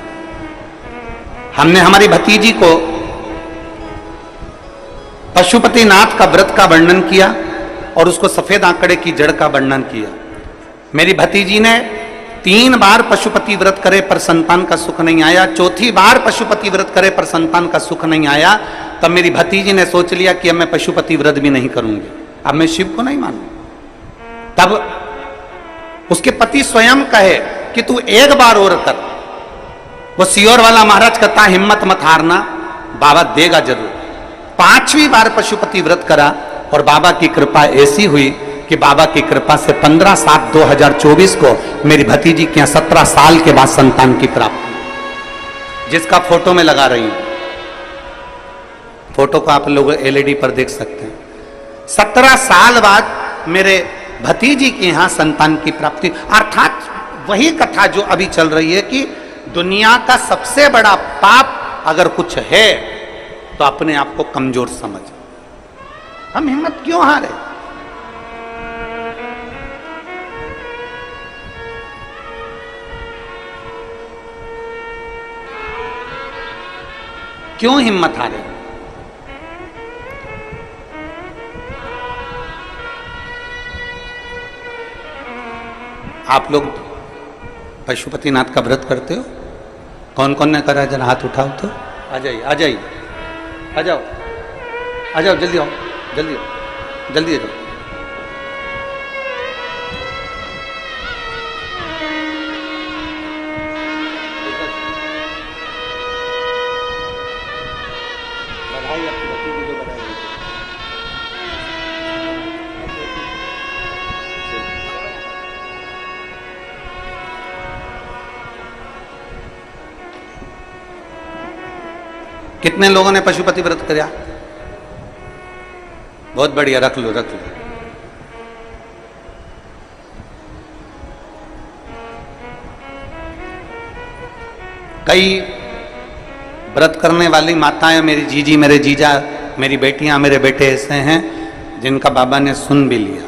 हमने हमारी भतीजी को पशुपतिनाथ का व्रत का वर्णन किया और उसको सफेद आंकड़े की जड़ का वर्णन किया। मेरी भतीजी ने 3 बार पशुपति व्रत करे पर संतान का सुख नहीं आया, चौथी बार पशुपति व्रत करे पर संतान का सुख नहीं आया। तब मेरी भतीजी ने सोच लिया कि अब मैं पशुपति व्रत भी नहीं करूंगी, अब मैं शिव को नहीं मानूंगी। तब उसके पति स्वयं कहे कि तू एक बार और कर, वो सियोर वाला महाराज कहता हिम्मत मत हारना, बाबा देगा जरूर। 5वीं बार पशुपति व्रत करा और बाबा की कृपा ऐसी हुई कि बाबा की कृपा से 15/7/2024 को मेरी भतीजी के यहाँ 17 साल के बाद संतान की प्राप्ति, जिसका फोटो में लगा रही हूं। फोटो को आप लोग LED पर देख सकते हैं। 17 साल बाद मेरे भतीजी के यहां संतान की प्राप्ति। अर्थात वही कथा जो अभी चल रही है कि दुनिया का सबसे बड़ा पाप अगर कुछ है तो अपने आप को कमजोर समझ। हम हिम्मत क्यों हारे? क्यों हिम्मत हारे? आप लोग पशुपतिनाथ का व्रत करते हो? कौन कौन ने करा? जरा हाथ उठाओ तो। आ जाइए, आ जाइए, आ जाओ, आ जाओ, जल्दी आओ, जल्दी आओ, जल्दी आ जाओ। बधाई आपकी भतीजी को बधाई। कितने लोगों ने पशुपति व्रत किया? बहुत बढ़िया, रख लो, रख लो। कई व्रत करने वाली माताएं, मेरी जीजी, मेरे जीजा, मेरी बेटियां, मेरे बेटे ऐसे हैं जिनका बाबा ने सुन भी लिया,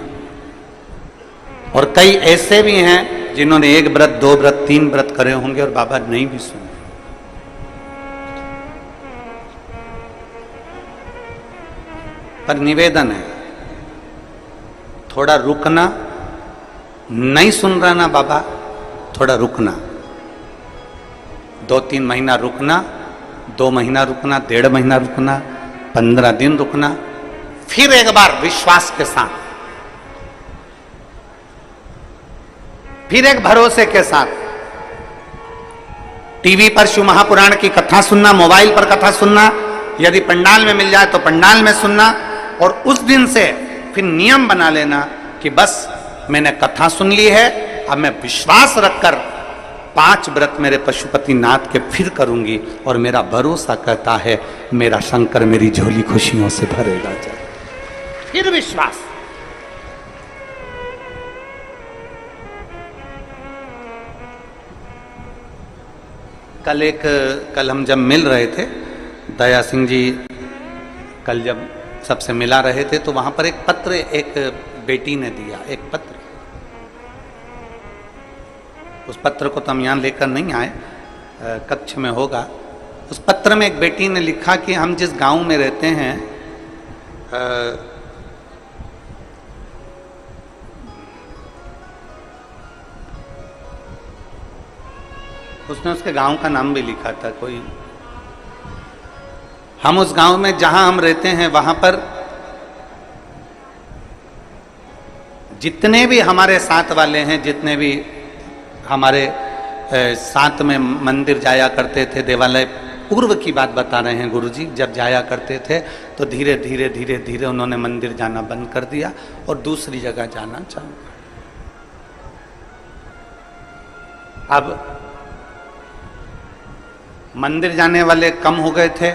और कई ऐसे भी हैं जिन्होंने 1 व्रत, 2 व्रत, 3 व्रत करे होंगे और बाबा नहीं भी सुने। पर निवेदन है, थोड़ा रुकना। नहीं सुन रहा ना बाबा, थोड़ा रुकना। 2-3 महीना रुकना, 2 महीना रुकना, 1.5 महीना रुकना, 15 दिन रुकना, फिर एक बार विश्वास के साथ, फिर एक भरोसे के साथ टीवी पर शिव महापुराण की कथा सुनना, मोबाइल पर कथा सुनना, यदि पंडाल में मिल जाए तो पंडाल में सुनना, और उस दिन से फिर नियम बना लेना कि बस मैंने कथा सुन ली है, अब मैं विश्वास रखकर 5 व्रत मेरे पशुपतिनाथ के फिर करूंगी, और मेरा भरोसा कहता है मेरा शंकर मेरी झोली खुशियों से भरेगा। जाए फिर विश्वास। कल हम जब मिल रहे थे, दया सिंह जी कल जब सबसे मिला रहे थे, तो वहां पर एक पत्र एक बेटी ने दिया, एक पत्र। उस पत्र को तो हम यहां लेकर नहीं आए, कक्ष में होगा। उस पत्र में एक बेटी ने लिखा कि हम जिस गांव में रहते हैं, उसने उसके गांव का नाम भी लिखा था कोई। हम उस गांव में जहां हम रहते हैं वहां पर जितने भी हमारे साथ वाले हैं, जितने भी हमारे साथ में मंदिर जाया करते थे, देवालय, पूर्व की बात बता रहे हैं गुरुजी, जब जाया करते थे तो धीरे धीरे धीरे धीरे उन्होंने मंदिर जाना बंद कर दिया और दूसरी जगह जाना चालू कर। अब मंदिर जाने वाले कम हो गए थे,